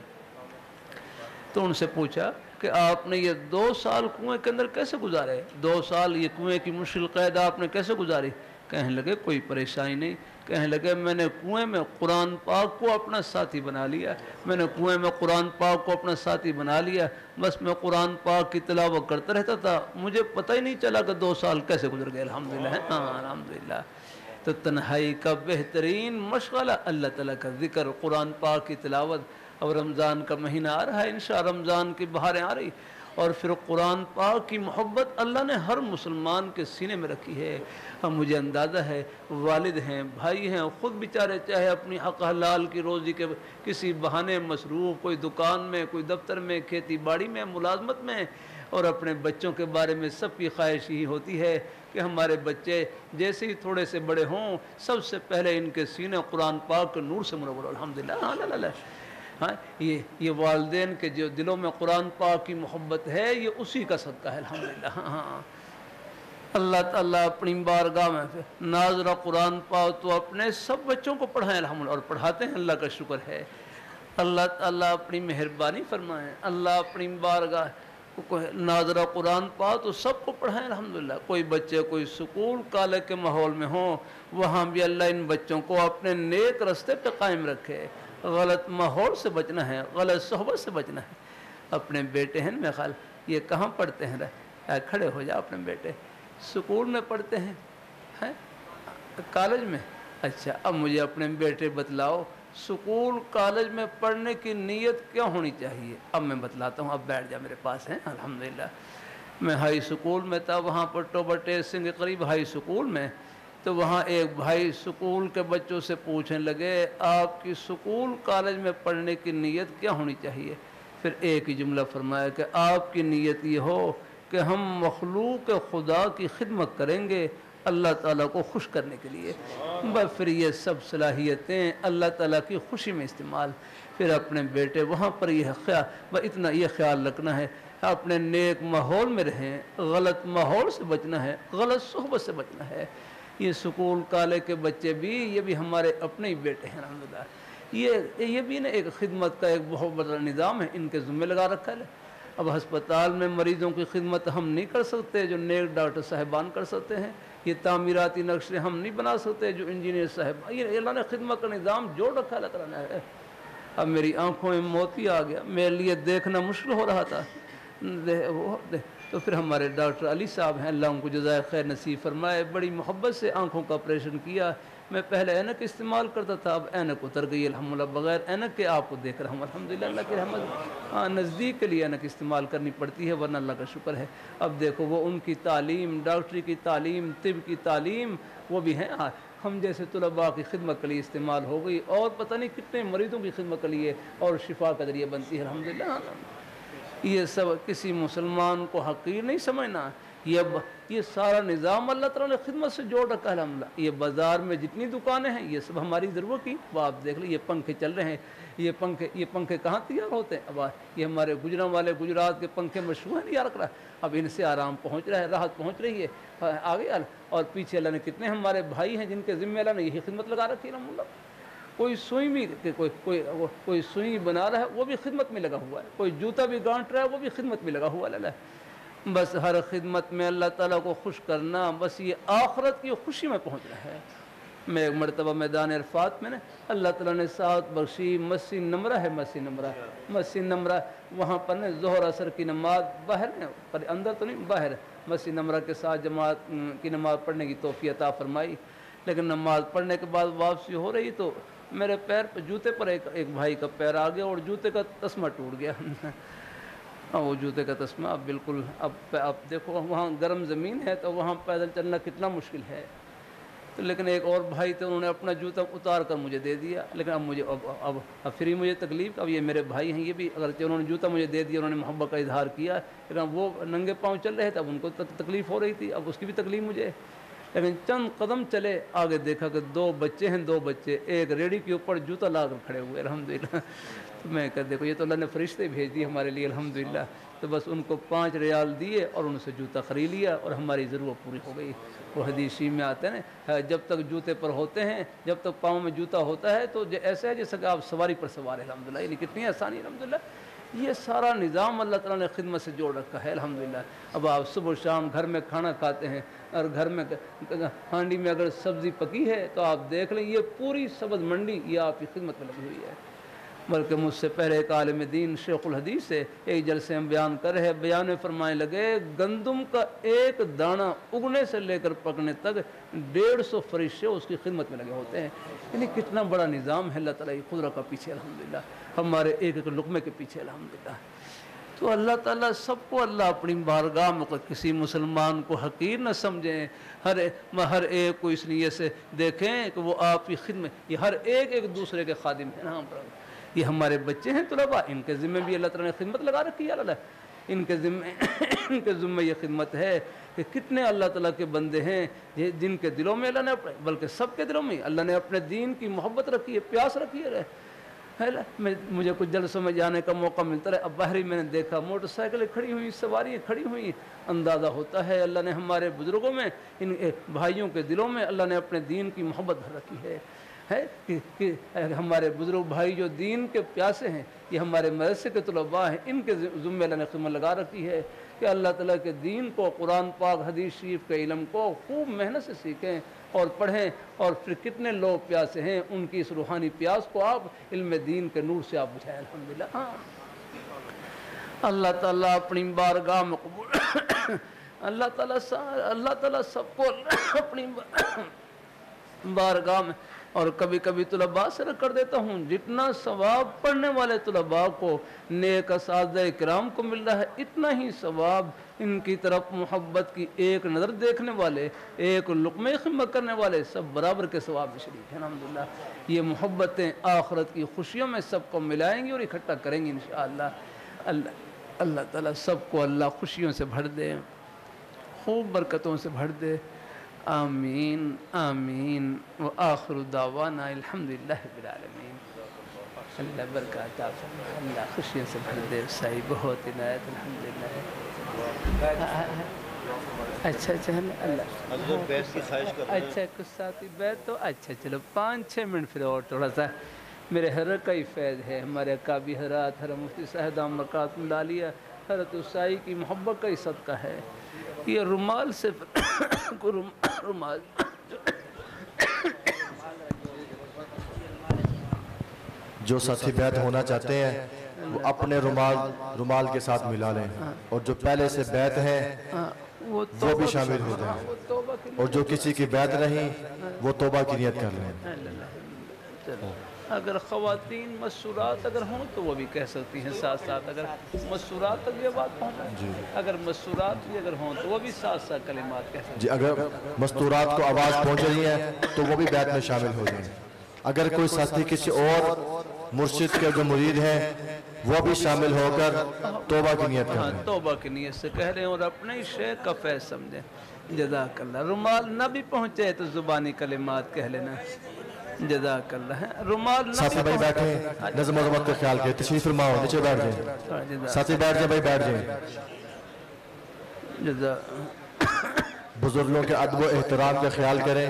تو ان سے پوچھا کہ آپ نے یہ 2 سال کنویں کے اندر کیسے گزارے، 2 سال یہ کنویں کی مشکل قید آپ نے کیسے گزاری؟ کہنے لگے کوئی پریشانی نہیں، کہنے لگے میں نے کنویں میں قرآن پاک کو اپنا ساتھی بنا لیا، میں نے کنویں میں قرآن پاک کو اپنا ساتھی بنا لیا، بس میں قرآن پاک کی تلاوت کرتا رہتا تھا، مجھے پتہ ہی نہیں چلا کہ 2 سال کیسے گزر گئے۔ الحمدللہ، ہاں الحمدللہ۔ تو تنہائی کا بہترین مشغلہ اللہ تعالیٰ کا ذکر، قرآن پاک کی تلاوت۔ اب رمضان کا مہینہ آ رہا ہے، انشاءاللہ رمضان کی بہاریں آ رہی، اور پھر قرآن پاک کی محبت اللہ نے ہر مسلمان کے سینے میں رکھی ہے۔ اب مجھے اندازہ ہے والد ہیں، بھائی ہیں، خود بیچارے چاہے اپنی حق حلال کی روزی کے کسی بہانے مصروف، کوئی دکان میں، کوئی دفتر میں، کھیتی باڑی میں، ملازمت میں، اور اپنے بچوں کے بارے میں سب کی خواہش ہی ہوتی ہے کہ ہمارے بچے جیسے ہی تھوڑے سے بڑے ہوں سب سے پہلے ان کے سینے قرآن پاک کے نور سے منور ہو۔ الحمدللہ۔ ہاں یہ والدین کے جو دلوں میں قرآن پاک کی محبت ہے، یہ اسی کا صدقہ ہے۔ الحمدللہ۔ ہاں اللہ تعالیٰ اپنی بارگاہ میں ناظرہ قرآن پاک تو اپنے سب بچوں کو پڑھائیں الحمدللہ، اور پڑھاتے ہیں، اللہ کا شکر ہے۔ اللہ تعالیٰ اپنی مہربانی فرمائیں، اللہ اپنی بارگاہ ناظرہ قرآن پاک تو سب کو پڑھائیں الحمدللہ۔ کوئی بچے کوئی سکول کالج کے ماحول میں ہوں، وہاں بھی اللہ ان بچوں کو اپنے نیک رستے پہ قائم رکھے۔ غلط ماحول سے بچنا ہے، غلط صحبت سے بچنا ہے۔ اپنے بیٹے ہیں میرے خیال یہ کہاں پڑھتے ہیں؟ کھڑے ہو جا، اپنے بیٹے سکول میں پڑھتے ہیں، کالج میں؟ اچھا، اب مجھے اپنے بیٹے بتلاؤ سکول کالج میں پڑھنے کی نیت کیا ہونی چاہیے؟ اب میں بتلاتا ہوں، اب بیٹھ جا میرے پاس ہیں۔ الحمدللہ میں ہائی سکول میں تھا، وہاں پر ٹوبر ٹیسنگ کے قریب ہائی سکول میں، تو وہاں ایک بھائی سکول کے بچوں سے پوچھنے لگے آپ کی سکول کالج میں پڑھنے کی نیت کیا ہونی چاہیے؟ پھر ایک ہی جملہ فرمایا کہ آپ کی نیت یہ ہو کہ ہم مخلوق خدا کی خدمت کریں گے اللہ تعالیٰ کو خوش کرنے کے لیے، بس پھر یہ سب صلاحیتیں اللہ تعالیٰ کی خوشی میں استعمال۔ پھر اپنے بیٹے وہاں پر اتنا یہ خیال رکھنا ہے اپنے نیک ماحول میں رہیں، غلط ماحول سے بچنا ہے، غلط صحبت سے بچنا ہے۔ یہ سکول کالج کے بچے بھی، یہ بھی ہمارے اپنے ہی بیٹے ہیں الحمدللہ۔ یہ بھی نا ایک خدمت کا ایک بہت بڑا نظام ہے، ان کے ذمہ لگا رکھا ہے۔ اب ہسپتال میں مریضوں کی خدمت ہم نہیں کر سکتے جو نیک ڈاکٹر صاحبان کر سکتے ہیں، یہ تعمیراتی نقشے ہم نہیں بنا سکتے جو انجینئر صاحب، یہ اللہ نے خدمت کا نظام جوڑ رکھا اللہ تعالیٰ نے۔ اب میری آنکھوں میں موتی آ گیا، میرے لیے دیکھنا مشکل ہو رہا تھا، تو پھر ہمارے ڈاکٹر علی صاحب ہیں، اللہ ان کو جزائے خیر نصیب فرمائے، بڑی محبت سے آنکھوں کا آپریشن کیا۔ میں پہلے اینک استعمال کرتا تھا، اب اینک اتر گئی الحمدللہ، بغیر اینک کے آپ کو دیکھ رہا ہوں الحمدللہ، اللہ کی رحمت۔ ہاں نزدیک کے لیے اینک استعمال کرنی پڑتی ہے، ورنہ اللہ کا شکر ہے۔ اب دیکھو وہ ان کی تعلیم، ڈاکٹری کی تعلیم، طب کی تعلیم، وہ بھی ہیں ہم جیسے طلباء کی خدمت کے لیے استعمال ہو گئی، اور پتہ نہیں کتنے مریضوں کی خدمت کے لیے اور شفا کا ذریعہ بنتی ہے الحمدللہ۔ یہ سب کسی مسلمان کو حقیر نہیں سمجھنا، یہ سارا نظام اللہ تعالیٰ نے خدمت سے جوڑ رکھا ہے الحمدللہ۔ یہ بازار میں جتنی دکانیں ہیں یہ سب ہماری ضرورت کی، وہ آپ دیکھ لیں، یہ پنکھے چل رہے ہیں، یہ پنکھے کہاں تیار ہوتے ہیں؟ اب یہ ہمارے گجران والے گجرات کے پنکھے مشہور ہیں، یار رہا، اب ان سے آرام پہنچ رہا ہے، راحت پہنچ رہی ہے آگے۔ اور پیچھے اللہ نے کتنے ہمارے بھائی ہیں جن کے ذمہ اللہ نے یہی خدمت لگا رکھی ہے الحمدللہ۔ کوئی سوئی بھی کوئی سوئی بنا رہا ہے وہ بھی خدمت میں لگا ہوا ہے، کوئی جوتا بھی گانٹ رہا ہے وہ بھی خدمت میں لگا ہوا ہے اللہ۔ بس ہر خدمت میں اللہ تعالیٰ کو خوش کرنا، بس یہ آخرت کی خوشی میں پہنچ رہا ہے۔ میں ایک مرتبہ میدان عرفات میں اللہ تعالیٰ نے ساتھ بخشی، مسجد نمرہ ہے، مسجد نمرہ وہاں پر ظہر عصر کی نماز باہر ہے، پر اندر تو نہیں، باہر مسجد نمرہ کے ساتھ جماعت کی نماز پڑھنے کی توفیق عطا فرمائی۔ لیکن نماز پڑھنے کے بعد واپسی ہو رہی تو میرے پیر پر جوتے پر ایک بھائی کا پیر آ گیا اور جوتے کا تسمہ ٹوٹ گیا۔ وہ جوتے کا تسمہ اب بالکل، اب دیکھو وہاں گرم زمین ہے تو وہاں پیدل چلنا کتنا مشکل ہے۔ تو لیکن ایک اور بھائی تھے، انہوں نے اپنا جوتا اتار کر مجھے دے دیا، لیکن اب مجھے اب پھر مجھے تکلیف، اب یہ میرے بھائی ہیں، یہ بھی اگرچہ انہوں نے جوتا مجھے دے دیا، انہوں نے محبت کا اظہار کیا، لیکن وہ ننگے پاؤں چل رہے تھے، اب ان کو تکلیف ہو رہی تھی، اب اس کی بھی تکلیف مجھے۔ لیکن چند قدم چلے آگے دیکھا کہ 2 بچے ہیں، 2 بچے ایک ریڑھی کے اوپر جوتا لا کر کھڑے ہوئے الحمدللہ۔ تو میں کہا دیکھو یہ تو اللہ نے فرشتے بھیج دیے ہمارے لیے الحمدللہ۔ تو بس ان کو 5 ریال دیے اور ان سے جوتا خرید لیا اور ہماری ضرورت پوری ہو گئی۔ وہ حدیث میں آتے ہیں نا، جب تک جوتے پر ہوتے ہیں، جب تک پاؤں میں جوتا ہوتا ہے تو ایسا ہے جیسا کہ آپ سواری پر سوار ہیں الحمدللہ۔ یعنی کتنی آسانی الحمدللہ۔ یہ سارا نظام اللہ تعالیٰ نے خدمت سے جوڑ رکھا ہے الحمدللہ۔ اب آپ صبح شام گھر میں کھانا کھاتے ہیں اور گھر میں ہانڈی میں اگر سبزی پکی ہے تو آپ دیکھ لیں یہ پوری سبز منڈی یہ آپ کی خدمت میں لگی ہوئی ہے۔ بلکہ مجھ سے پہلے ایک عالم دین شیخ الحدیث سے ایک جلسے ہم بیان کر رہے ہیں، بیان میں فرمانے لگے گندم کا ایک دانہ اگنے سے لے کر پکنے تک 150 فرشتے اس کی خدمت میں لگے ہوتے ہیں۔ یعنی کتنا بڑا نظام ہے اللہ تعالیٰ کی قدرت کا پیچھے الحمدللہ، ہمارے ایک ایک لقمے کے پیچھے الحمدللہ۔ تو اللہ تعالیٰ سب کو اللہ اپنی بارگاہ میں کسی مسلمان کو حقیر نہ سمجھیں، ہر ایک کو اس لیے سے دیکھیں کہ وہ آپ کی خدمت، یہ ہر ایک دوسرے کے خادم ہیں نا۔ یہ ہمارے بچے ہیں طلباء، ان کے ذمہ بھی اللہ تعالیٰ نے خدمت لگا رکھی ہے اللہ، ان کے ذمہ یہ خدمت ہے کہ کتنے اللہ تعالیٰ کے بندے ہیں جن کے دلوں میں اللہ نے بلکہ سب کے دلوں میں اللہ نے اپنے دین کی محبت رکھی ہے، پیاس رکھی ہے۔ مجھے کچھ جلسوں میں جانے کا موقع ملتا ہے، اب باہر ہی میں نے دیکھا موٹر سائیکلیں کھڑی ہوئی، سواریاں کھڑی ہوئی، اندازہ ہوتا ہے اللہ نے ہمارے بزرگوں میں، ان بھائیوں کے دلوں میں اللہ نے اپنے دین کی محبت بھر رکھی ہے کہ ہمارے بزرگ بھائی جو دین کے پیاسے ہیں، یہ ہمارے مدرسے کے طلباء ہیں، ان کے ذمہ اللہ نے خدمت لگا رکھی ہے کہ اللہ تعالیٰ کے دین کو، قرآن پاک حدیث شریف کے علم کو خوب محنت سے سیکھیں اور پڑھیں، اور پھر کتنے لوگ پیاسے ہیں ان کی اس روحانی پیاس کو آپ علم دین کے نور سے آپ بجھائیں الحمدللہ۔ ہاں اللہ تعالیٰ اپنی بارگاہ میں قبول اللہ تعالیٰ سب کو اپنی بارگاہ میں، اور کبھی کبھی طلباء سے کر دیتا ہوں، جتنا ثواب پڑھنے والے طلباء کو نیک اساتذہ کرام کو مل رہا ہے، اتنا ہی ثواب ان کی طرف محبت کی ایک نظر دیکھنے والے، ایک لقمے خدمت کرنے والے سب برابر کے ثواب میں شریک ہیں الحمدللہ۔ یہ محبتیں آخرت کی خوشیوں میں سب کو ملائیں گی اور اکٹھا کریں گی انشاءاللہ۔ اللہ تعالیٰ سب کو اللہ خوشیوں سے بھر دے، خوب برکتوں سے بھر دے، آمین آمین وآخر دعوانا الحمدللہ رب العالمین۔ اللہ برکات آپ اللہ خوشیوں سے بھر دے، سائی بہت عنایت الحمدللہ۔ اچھا اللہ اچھا کچھ ساتھی بیت تو اچھا چلو 5-6 منٹ پھر اور تھوڑا سا میرے حضرت کا ہی فیض ہے، ہمارے اکابی حضرات حضرت مفتی صاحب دامت برکاتہ العالیہ حضرت عیسائی کی محبت کا ہی صدقہ ہے۔ یہ رومال سے رومال جو ساتھی بیعت ہونا چاہتے ہیں وہ اپنے رومال کے ساتھ ملا لیں، اور جو پہلے سے بیعت ہیں وہ بھی شامل ہو جائیں، اور جو کسی کی بیعت نہیں وہ توبہ کی نیت کر لیں۔ اگر خواتین مسورات اگر ہوں تو وہ بھی کہہ سکتی ہیں ساتھ ساتھ، اگر مسورات تک یہ بات پہنچے، اگر مسورات بھی اگر ہوں تو وہ بھی ساتھ ساتھ کلمات کہہ سکتی ہیں۔ اگر مستورات کو آواز پہنچ رہی ہے تو وہ بھی بیعت میں شامل ہو جائیں۔ اگر کوئی ساتھی کسی اور مرشد کے جو مرید ہیں وہ بھی شامل ہو کر توبہ کی نیت کر لیں، توبہ کی نیت سے کہہ رہے ہیں اور اپنے شیخ کا فیض سمجھیں۔ جزاک اللہ۔ رومال نہ بھی پہنچے تو زبانی کلمات کہہ لینا، جزاک اللہ۔ رومال ساتھی بھائی بیٹھیں، نظم و ضبط کا خیال کریں، تشریف فرماؤ، نیچے بیٹھ جائیں، ساتھی بیٹھ جائیں بھائی، بیٹھ جائیں۔ بزرگوں کے ادب و احترام کا خیال کریں،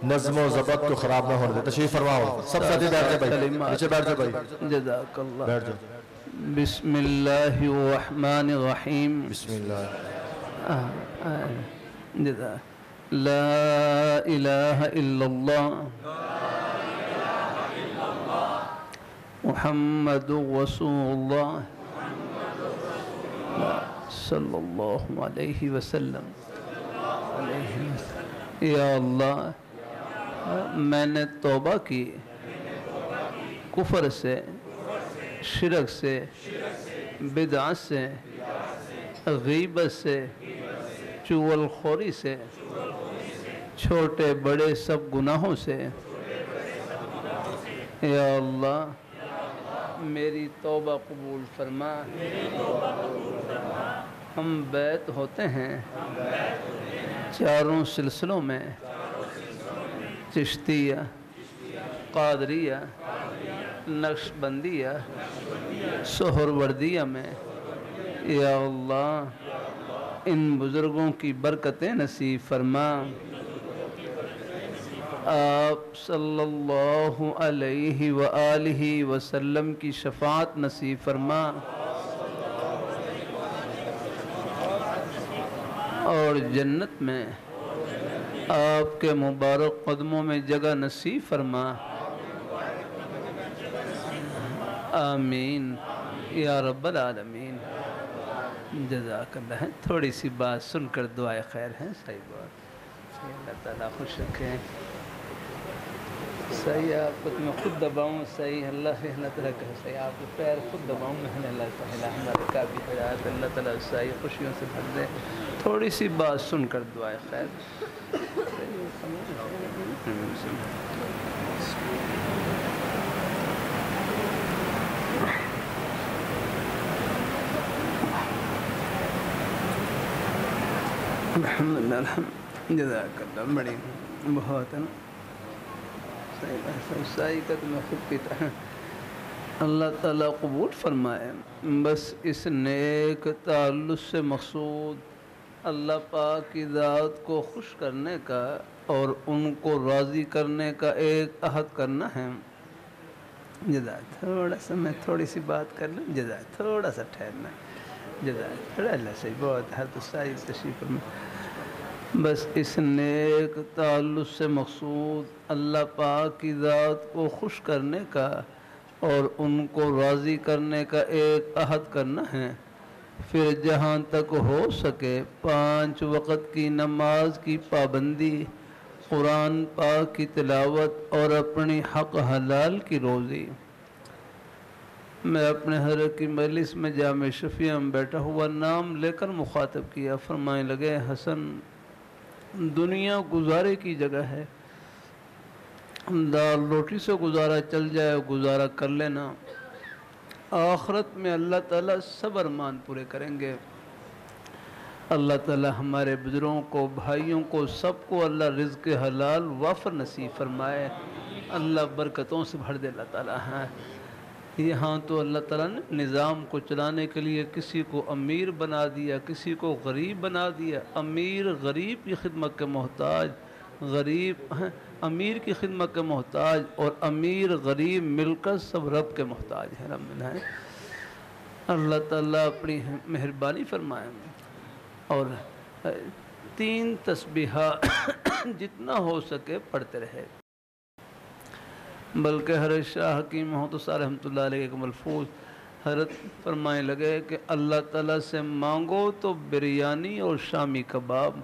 نظم و ضبط کو خراب نہ ہونے دیں، تشریف فرماؤ، سب ساتھی بیٹھ جائیں بھائی، نیچے بیٹھ جائیں بھائی، جزاک اللہ۔ بیٹھ جائیں۔ بسم اللہ الرحمن الرحیم۔ بسم اللہ۔ جزاک لا الہ الا اللہ محمد رسول اللہ صلی اللہ علیہ وسلم۔ یا اللہ میں نے توبہ کی کفر سے، شرک سے، بدعت سے، غیبت سے، چغل خوری سے، چھوٹے بڑے سب گناہوں سے۔ یا اللہ میری توبہ قبول فرما۔ ہم بیعت ہوتے ہیں چاروں سلسلوں میں چشتیہ، قادریہ، نقشبندیہ، سہروردیہ میں یا اللہ ان بزرگوں کی برکتیں نصیب فرما، آپ صلی اللہ علیہ وآلہ وسلم کی شفاعت نصیب فرما، اور جنت میں آپ کے مبارک قدموں میں جگہ نصیب فرما، آمین یا رب العالمین۔ جزاک اللہ۔ تھوڑی سی بات سن کر دعائے خیر ہیں، صحیح بات، اللہ تعالیٰ خوش رکھیں۔ صحیح آپ کو میں خود دباؤں، صحیح اللہ تعالیٰ کہ صحیح آپ کو پیر خود دباؤں، میں اللہ تعالیٰ ہمارے کا بھی حیات اللہ تعالیٰ صحیح خوشیوں سے بھر دے۔ تھوڑی سی بات سن کر دعائے خیر۔ الحمدللہ الحمد، جزاک اللہ، بڑی بہت ہے نا صحیح کا تو میں خود پیتا ہے۔ اللہ تعالیٰ قبول فرمائے۔ بس اس نیک تعلق سے مقصود اللہ پاک کی ذات کو خوش کرنے کا اور ان کو راضی کرنے کا ایک عہد کرنا ہے۔ جزاک، تھوڑا سا میں تھوڑی سی بات کر لوں، جزاک تھوڑا سا ٹھہرنا، جزاک تھوڑا اللہ سے بہت ہر تو ساری تشریف میں۔ بس اس نیک تعلق سے مقصود اللہ پاک کی ذات کو خوش کرنے کا اور ان کو راضی کرنے کا ایک عہد کرنا ہے۔ پھر جہاں تک ہو سکے 5 وقت کی نماز کی پابندی، قرآن پاک کی تلاوت اور اپنی حق حلال کی روزی۔ میں اپنے حضرت کی مجلس میں جامع شفیع میں بیٹھا ہوا نام لے کر مخاطب کیا، فرمائے لگے حسن دنیا گزارے کی جگہ ہے، دال روٹی سے گزارا چل جائے گزارا کر لینا، آخرت میں اللہ تعالیٰ سب ارمان پورے کریں گے۔ اللہ تعالیٰ ہمارے بزرگوں کو، بھائیوں کو، سب کو اللہ رزق حلال وافر نصیب فرمائے، اللہ برکتوں سے بھر دے اللہ تعالیٰ ہیں۔ یہاں تو اللہ تعالیٰ نے نظام کو چلانے کے لیے کسی کو امیر بنا دیا، کسی کو غریب بنا دیا۔ امیر غریب کی خدمت کے محتاج، غریب امیر کی خدمت کے محتاج، اور امیر غریب مل کر سب رب کے محتاج ہیں۔ اللہ تعالیٰ اپنی مہربانی فرمائے اور 3 تسبیحات جتنا ہو سکے پڑھتے رہے۔ بلکہ حضرت شاہ حکیم محمد رحمۃ اللہ علیہ کے ملفوظ حضرت فرمائے لگے کہ اللہ تعالیٰ سے مانگو تو بریانی اور شامی کباب،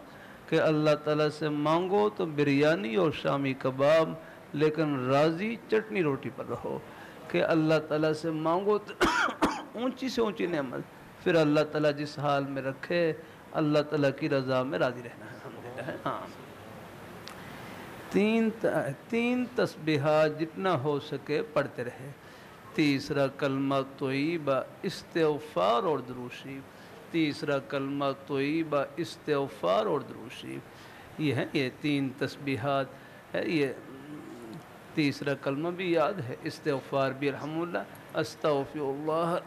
کہ اللہ تعالیٰ سے مانگو تو بریانی اور شامی کباب لیکن راضی چٹنی روٹی پر رہو، کہ اللہ تعالیٰ سے مانگو تو اونچی سے اونچی نعمت، پھر اللہ تعالیٰ جس حال میں رکھے اللہ تعالیٰ کی رضا میں راضی رہنا ہے۔ الحمدللہ۔ ہاں 3 تسبیحات جتنا ہو سکے پڑھتے رہے۔ تیسرا کلمہ طیبہ استغفار اور درود شریف، تیسرا کلمہ طیبہ استغفار اور درود شریف، یہ ہے، یہ 3 تسبیحات ہے۔ یہ تیسرا کلمہ بھی یاد ہے، استغفار بھی الحمد للہ، استغفر اللہ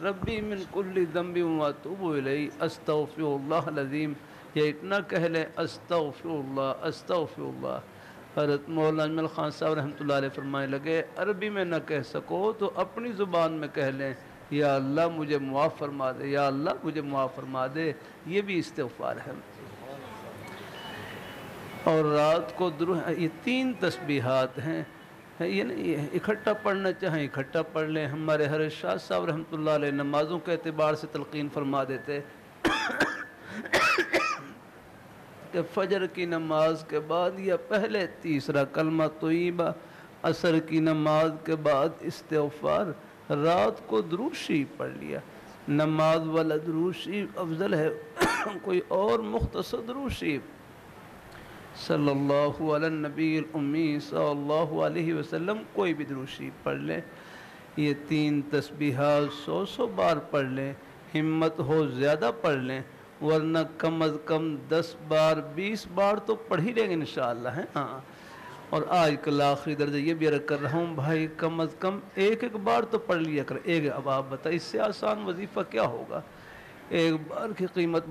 ربی من کل ذنب واتوب الیہ، استغفر اللہ العظیم، یہ اتنا کہہ لیں استغفر اللہ استغفر اللہ۔ حضرت مولانا اجمل خان صاحب رحمۃ اللہ علیہ فرمائے لگے عربی میں نہ کہہ سکو تو اپنی زبان میں کہہ لیں، یا اللہ مجھے معاف فرما دے، یا اللہ مجھے معاف فرما دے، یہ بھی استغفار ہے۔ اور رات کو یہ 3 تسبیحات ہیں، یہ اکٹھا پڑھنا چاہیں اکٹھا پڑھ لیں۔ ہمارے حضرت شاہ صاحب رحمۃ اللہ علیہ نمازوں کے اعتبار سے تلقین فرما دیتے کہ فجر کی نماز کے بعد یا پہلے تیسرا کلمہ طیبہ، عصر کی نماز کے بعد استغفار، رات کو درود شریف پڑھ لیا۔ نماز والا درود شریف افضل ہے، کوئی اور مختصر درود شریف صلی اللہ علی النبی الامی صلی اللہ علیہ وسلم کوئی بھی درود شریف پڑھ لیں۔ یہ 3 تسبیحات 100 بار پڑھ لیں، ہمت ہو زیادہ پڑھ لیں، ورنہ کم از کم 10 بار 20 بار تو پڑھ ہی لیں گے انشاءاللہ ہے ہاں. اور آج کل آخری درجہ یہ بھی عرض کر رہا ہوں بھائی کم از کم ایک بار تو پڑھ لیا کر ایک. اب آپ بتائیں اس سے آسان وظیفہ کیا ہوگا؟ ایک بار کی قیمت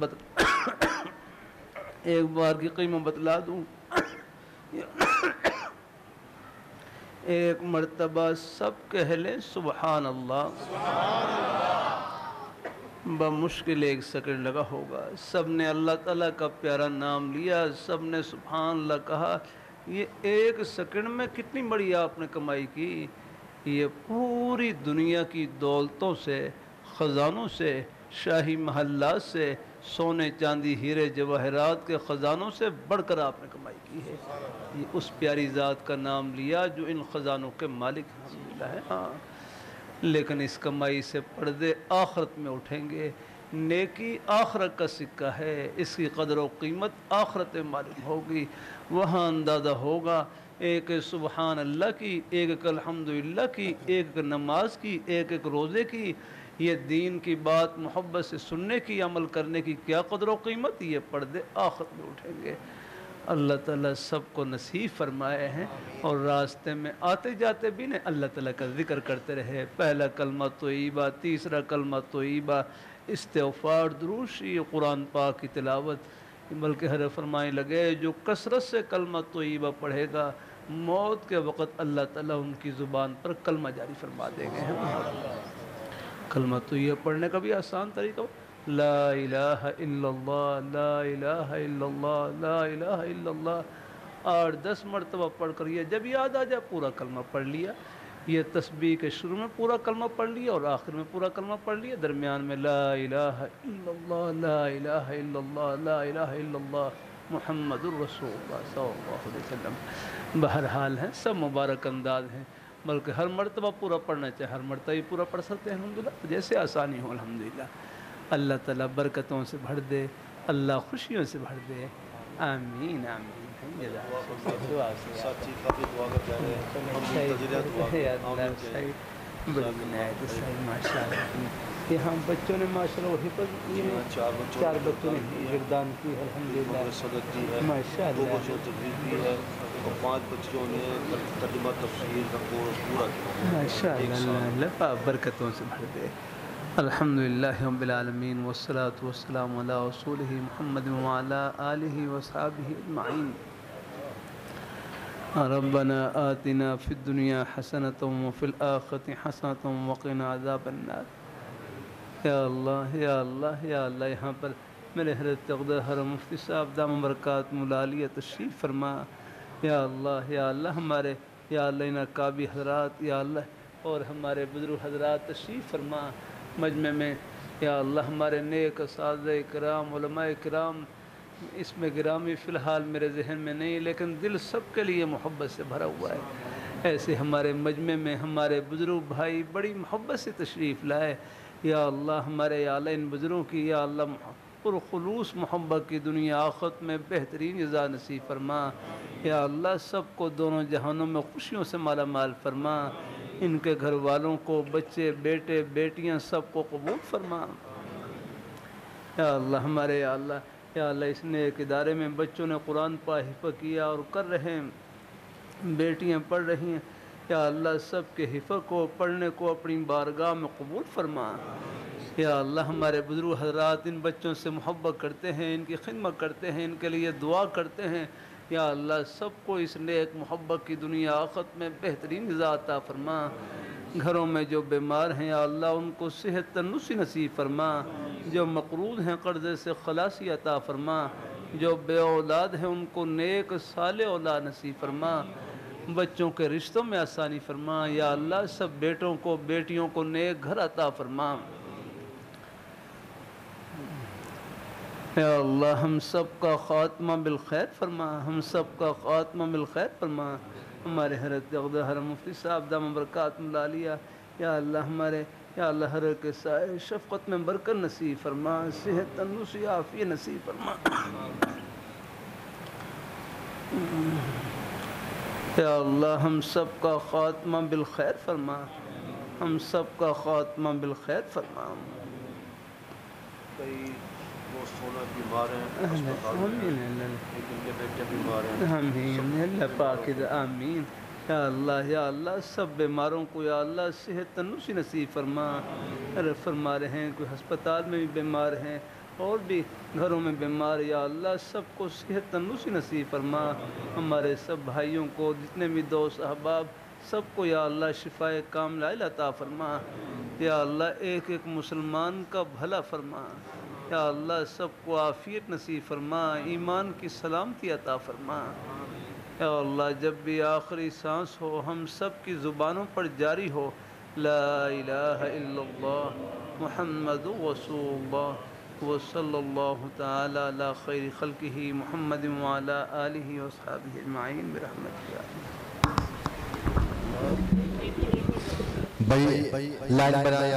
ایک بار کی قیمت بتلا دوں. ایک مرتبہ سب کہہ لیں سبحان اللہ. بمشکل 1 سیکنڈ لگا ہوگا. سب نے اللہ تعالیٰ کا پیارا نام لیا, سب نے سبحان اللہ کہا. یہ 1 سیکنڈ میں کتنی بڑی آپ نے کمائی کی. یہ پوری دنیا کی دولتوں سے, خزانوں سے, شاہی محلات سے, سونے چاندی ہیرے جواہرات کے خزانوں سے بڑھ کر آپ نے کمائی کی ہے. یہ اس پیاری ذات کا نام لیا جو ان خزانوں کے مالک الحمدللہ ہے. ہاں لیکن اس کمائی سے پردے آخرت میں اٹھیں گے. نیکی آخرت کا سکہ ہے, اس کی قدر و قیمت آخرت میں معلوم ہوگی. وہاں اندازہ ہوگا ایک سبحان اللہ کی, ایک الحمدللہ کی, ایک نماز کی, ایک روزے کی, یہ دین کی بات محبت سے سننے کی, عمل کرنے کی کیا قدر و قیمت. یہ پردے آخرت میں اٹھیں گے. اللہ تعالیٰ سب کو نصیب فرمائے ہیں. اور راستے میں آتے جاتے بھی نے اللہ تعالیٰ کا ذکر کرتے رہے. پہلا کلمہ طیبہ, تیسرا کلمہ طیبہ, استغفار, درود شریف, قرآن پاک کی تلاوت. بلکہ حضرت فرمائے لگے جو کثرت سے کلمہ طیبہ پڑھے گا موت کے وقت اللہ تعالیٰ ان کی زبان پر کلمہ جاری فرما دیں گے. کلمہ طیبہ پڑھنے کا بھی آسان طریقہ, لا الہ الا اللہ, لا الہ الا اللہ, لا الہ الا اللہ. 8-10 مرتبہ پڑھ کر یہ جب یاد آ جائے پورا کلمہ پڑھ لیا. یہ تسبیح کے شروع میں پورا کلمہ پڑھ لیا اور آخر میں پورا کلمہ پڑھ لیا. درمیان میں لا الہ الا اللہ, لا الہ الا اللہ, لا الہ الا اللہ محمد الرسول اللہ صلی اللہ علیہ وسلم. بہرحال ہیں سب مبارک انداز ہیں. بلکہ ہر مرتبہ پورا پڑھنا چاہے ہر مرتبہ ہی پورا پڑھ سکتے ہیں الحمدللہ, جیسے آسانی ہو الحمدللہ. اللہ تعالیٰ برکتوں سے بھر دے, اللہ خوشیوں سے بھر دے. آمین آمین. یہاں بچوں نے ماشاء اللہ حفظ 4 بچوں نے یگدان کی الحمدللہ. ماشاء اللہ 5 بچوں نے ترجمہ تفسیر کا کورس پورا کیا. ماشاء اللہ, اللہ برکتوں سے بھر دے. الحمدللہ رب العالمین والصلاة والسلام علی رسولہ محمد وعلی آلہ وصحبہ اجمعین. ربنا آتنا فی الدنیا حسنۃ وفی الآخرۃ حسنۃ وقنا عذاب النار. یا اللہ یا اللہ یا اللہ. یہاں پر میرے حضرت اقدس حضرت مفتی صاحب دامت برکاتہ العالیہ تشریف فرما. یا اللہ یا اللہ ہمارے یا اللہ نقابی حضرات یا اللہ اور ہمارے بزرگ حضرات تشریف فرما مجمع میں. یا اللہ ہمارے نیک اساتذہ کرام, علماء کرام, اس میں گرامی فی الحال میرے ذہن میں نہیں لیکن دل سب کے لیے محبت سے بھرا ہوا ہے. ایسے ہمارے مجمع میں ہمارے بزرگ بھائی بڑی محبت سے تشریف لائے. یا اللہ ہمارے یا اللہ ان بزرگوں کی یا اللہ پرخلوص محبت کی دنیا آخرت میں بہترین جزا نصیب فرما. یا اللہ سب کو دونوں جہانوں میں خوشیوں سے مالا مال فرما. ان کے گھر والوں کو, بچے بیٹے بیٹیاں سب کو قبول فرما. یا اللہ ہمارے یا اللہ اس نیک ادارے میں بچوں نے قرآن پاک حفظ کیا اور کر رہے ہیں, بیٹیاں پڑھ رہی ہیں. یا اللہ سب کے حفظ کو پڑھنے کو اپنی بارگاہ میں قبول فرما. یا اللہ ہمارے بزرگ حضرات ان بچوں سے محبت کرتے ہیں, ان کی خدمت کرتے ہیں, ان کے لیے دعا کرتے ہیں. یا اللہ سب کو اس نیک محبت کی دنیا آخرت میں بہترین جزا عطا فرما. گھروں میں جو بیمار ہیں یا اللہ ان کو صحت تندرستی نصیب فرما. جو مقروض ہیں قرضے سے خلاصی عطا فرما. جو بے اولاد ہیں ان کو نیک صالح اولاد نصیب فرما. بچوں کے رشتوں میں آسانی فرما. یا اللہ سب بیٹوں کو بیٹیوں کو نیک گھر عطا فرما. یا اللہ ہم سب کا خاتمہ بالخیر فرما, ہم سب کا خاتمہ بالخیر فرما. ہمارے حضرت اقدس حضرت مفتی صاحب دامت برکاتہ العالیہ یا اللہ ہمارے یا اللہ حضرت کے سائے شفقت میں برکت نصیب فرما, صحت تندرستی عافیت نصیب فرما. یا اللہ ہم سب کا خاتمہ بالخیر فرما, ہم سب کا خاتمہ بالخیر فرما. کئی کو سونا بیمار ہیں ہسپتال میں آمین ایک ان کے بیٹے بیمار ہیں آمین اللہ پاک آمین یا اللہ سب بیماروں کو یا اللہ صحت تندرستی نصیب فرما. فرما رہے ہیں کوئی ہسپتال میں بھی بیمار ہیں اور بھی گھروں میں بیمار، یا اللہ سب کو صحت تندرستی نصیب فرما. ہمارے سب بھائیوں کو جتنے بھی دوست احباب سب کو یا اللہ شفاء کاملہ عطا فرما. یا اللہ ایک ایک مسلمان کا بھلا فرما. یا اللہ سب کو عافیت نصیب فرما، ایمان کی سلامتی عطا فرما. یا اللہ جب بھی آخری سانس ہو ہم سب کی زبانوں پر جاری ہو لا الہ الا اللہ محمد رسول اللہ وصلی اللہ تعالی علی خیر خلقہ محمد وعلی آلہ وصحبہ اجمعین برحمتہ. بھائی لائن بنایا.